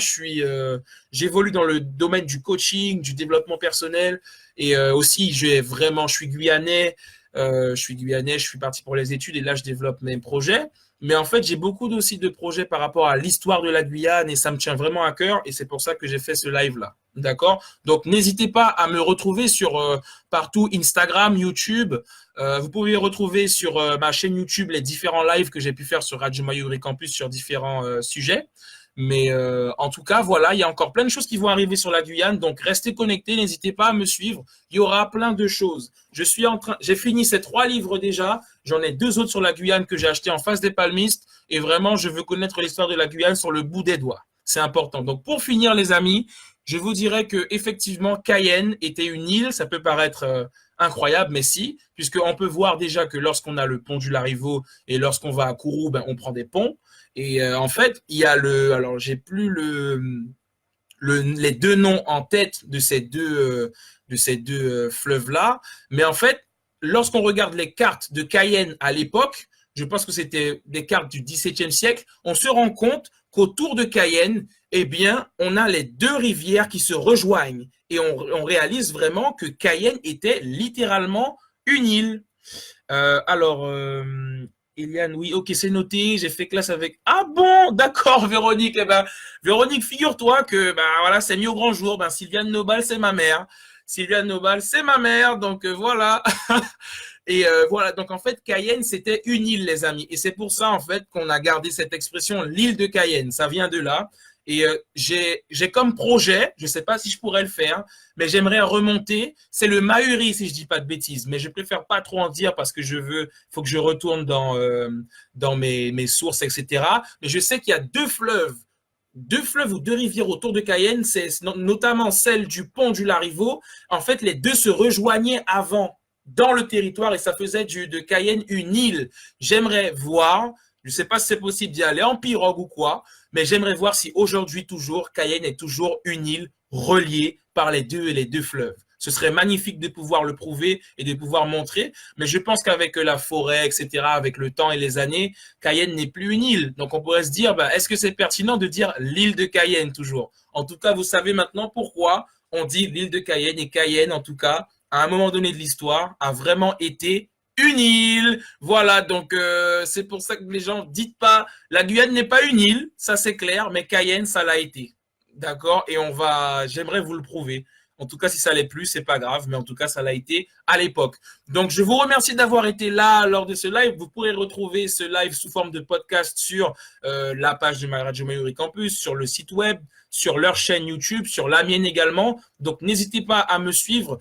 j'évolue dans le domaine du coaching, du développement personnel. Et aussi, je suis guyanais. Je suis parti pour les études et là, je développe mes projets. Mais en fait, j'ai beaucoup aussi de projets par rapport à l'histoire de la Guyane et ça me tient vraiment à cœur et c'est pour ça que j'ai fait ce live-là. D'accord? Donc, n'hésitez pas à me retrouver sur partout Instagram, YouTube. Vous pouvez retrouver sur ma chaîne YouTube les différents lives que j'ai pu faire sur Radio Mayuri Campus sur différents sujets. Mais en tout cas, voilà, il y a encore plein de choses qui vont arriver sur la Guyane. Donc, restez connectés, n'hésitez pas à me suivre. Il y aura plein de choses. J'ai fini ces 3 livres déjà. J'en ai 2 autres sur la Guyane que j'ai acheté en face des palmistes. Et vraiment, je veux connaître l'histoire de la Guyane sur le bout des doigts. C'est important. Donc, pour finir, les amis, je vous dirais que effectivement, Cayenne était une île. Ça peut paraître incroyable, mais si, puisqu'on peut voir déjà que lorsqu'on a le pont du Larivot et lorsqu'on va à Kourou, ben, on prend des ponts. Et en fait, il y a alors j'ai plus les 2 noms en tête de ces deux fleuves-là, mais en fait, lorsqu'on regarde les cartes de Cayenne à l'époque, je pense que c'était des cartes du XVIIe siècle, on se rend compte qu'autour de Cayenne, eh bien, on a les 2 rivières qui se rejoignent et on réalise vraiment que Cayenne était littéralement une île. Eliane, oui, ok, c'est noté. J'ai fait classe avec. Ah bon, d'accord, Véronique. Eh ben, Véronique, figure-toi que ben voilà, c'est mis au grand jour. Ben Sylviane Nobal, c'est ma mère. Sylviane Nobal, c'est ma mère. Donc voilà. Et voilà. Donc en fait, Cayenne, c'était une île, les amis. Et c'est pour ça en fait qu'on a gardé cette expression, l'île de Cayenne. Ça vient de là. Et j'ai comme projet, je ne sais pas si je pourrais le faire, mais j'aimerais remonter. C'est le Mahuri, si je dis pas de bêtises, mais je préfère pas trop en dire parce que faut que je retourne dans mes sources, etc. Mais je sais qu'il y a 2 fleuves ou 2 rivières autour de Cayenne, c'est notamment celle du pont du Larivot. En fait, les 2 se rejoignaient avant dans le territoire et ça faisait de Cayenne une île. J'aimerais voir, je ne sais pas si c'est possible d'y aller en pirogue ou quoi, mais j'aimerais voir si aujourd'hui toujours, Cayenne est toujours une île reliée par les 2 fleuves. Ce serait magnifique de pouvoir le prouver et de pouvoir montrer, mais je pense qu'avec la forêt, etc., avec le temps et les années, Cayenne n'est plus une île. Donc on pourrait se dire, est-ce que c'est pertinent de dire l'île de Cayenne toujours? En tout cas, vous savez maintenant pourquoi on dit l'île de Cayenne et Cayenne, en tout cas, à un moment donné de l'histoire, a vraiment été une île. Voilà, donc c'est pour ça que les gens dites pas, la Guyane n'est pas une île, ça c'est clair, mais Cayenne, ça l'a été. D'accord? Et j'aimerais vous le prouver. En tout cas, si ça l'est plus, c'est pas grave, mais en tout cas, ça l'a été à l'époque. Donc, je vous remercie d'avoir été là lors de ce live. Vous pourrez retrouver ce live sous forme de podcast sur la page de Radio Mayuri Campus, sur le site web, sur leur chaîne YouTube, sur la mienne également. Donc, n'hésitez pas à me suivre.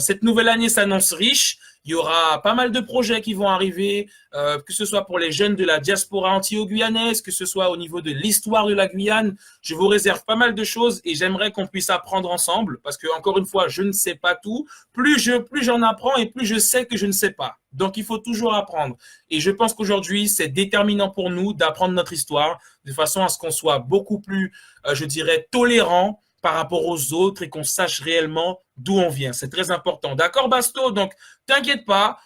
Cette nouvelle année s'annonce riche. Il y aura pas mal de projets qui vont arriver, que ce soit pour les jeunes de la diaspora antillo-guyanaise, que ce soit au niveau de l'histoire de la Guyane. Je vous réserve pas mal de choses et j'aimerais qu'on puisse apprendre ensemble parce que, encore une fois, je ne sais pas tout. Plus j'en apprends et plus je sais que je ne sais pas. Donc, il faut toujours apprendre. Et je pense qu'aujourd'hui, c'est déterminant pour nous d'apprendre notre histoire de façon à ce qu'on soit beaucoup plus, je dirais, tolérant par rapport aux autres et qu'on sache réellement d'où on vient. C'est très important. D'accord, Basto? Donc, t'inquiète pas,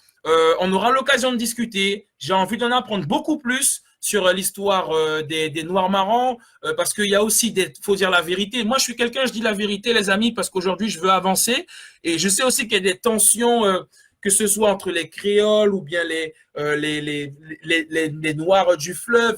on aura l'occasion de discuter. J'ai envie d'en apprendre beaucoup plus sur l'histoire des Noirs marrants, parce qu'il y a aussi faut dire la vérité. Moi, je suis quelqu'un, je dis la vérité, les amis, parce qu'aujourd'hui, je veux avancer. Et je sais aussi qu'il y a des tensions, que ce soit entre les créoles ou bien les Noirs du fleuve.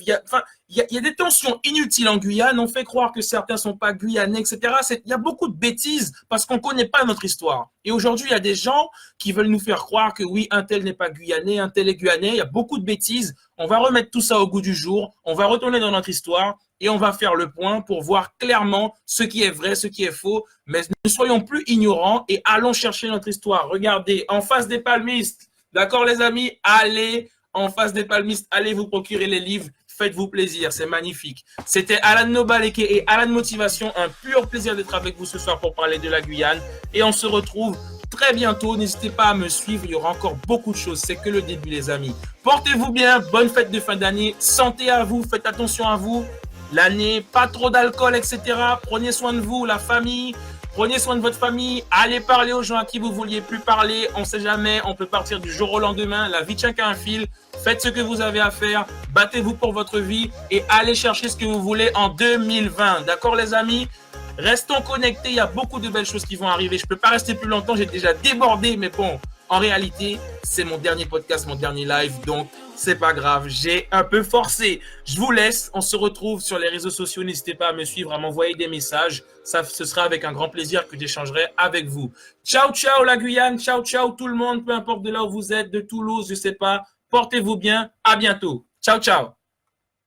Il y a des tensions inutiles en Guyane. On fait croire que certains ne sont pas guyanais, etc. Il y a beaucoup de bêtises parce qu'on ne connaît pas notre histoire. Et aujourd'hui, il y a des gens qui veulent nous faire croire que oui, un tel n'est pas guyanais, un tel est guyanais. Il y a beaucoup de bêtises. On va remettre tout ça au goût du jour. On va retourner dans notre histoire et on va faire le point pour voir clairement ce qui est vrai, ce qui est faux. Mais ne soyons plus ignorants et allons chercher notre histoire. Regardez, en face des palmistes, d'accord les amis, allez en face des palmistes, allez vous procurer les livres, faites-vous plaisir, c'est magnifique. C'était Alan Nobaleke et Alan Motivation, un pur plaisir d'être avec vous ce soir pour parler de la Guyane. Et on se retrouve très bientôt, n'hésitez pas à me suivre, il y aura encore beaucoup de choses, c'est que le début les amis. Portez-vous bien, bonne fête de fin d'année, santé à vous, faites attention à vous. L'année, pas trop d'alcool, etc. Prenez soin de vous, la famille. Prenez soin de votre famille. Allez parler aux gens à qui vous vouliez plus parler. On ne sait jamais. On peut partir du jour au lendemain. La vie tient qu'à un fil. Faites ce que vous avez à faire. Battez-vous pour votre vie et allez chercher ce que vous voulez en 2020. D'accord, les amis? Restons connectés. Il y a beaucoup de belles choses qui vont arriver. Je ne peux pas rester plus longtemps. J'ai déjà débordé. Mais bon, en réalité, c'est mon dernier podcast, mon dernier live. Donc, c'est pas grave, j'ai un peu forcé. Je vous laisse, on se retrouve sur les réseaux sociaux. N'hésitez pas à me suivre, à m'envoyer des messages. Ce sera avec un grand plaisir que j'échangerai avec vous. Ciao, ciao la Guyane, ciao, ciao tout le monde, peu importe de là où vous êtes, de Toulouse, je sais pas. Portez-vous bien, à bientôt. Ciao, ciao.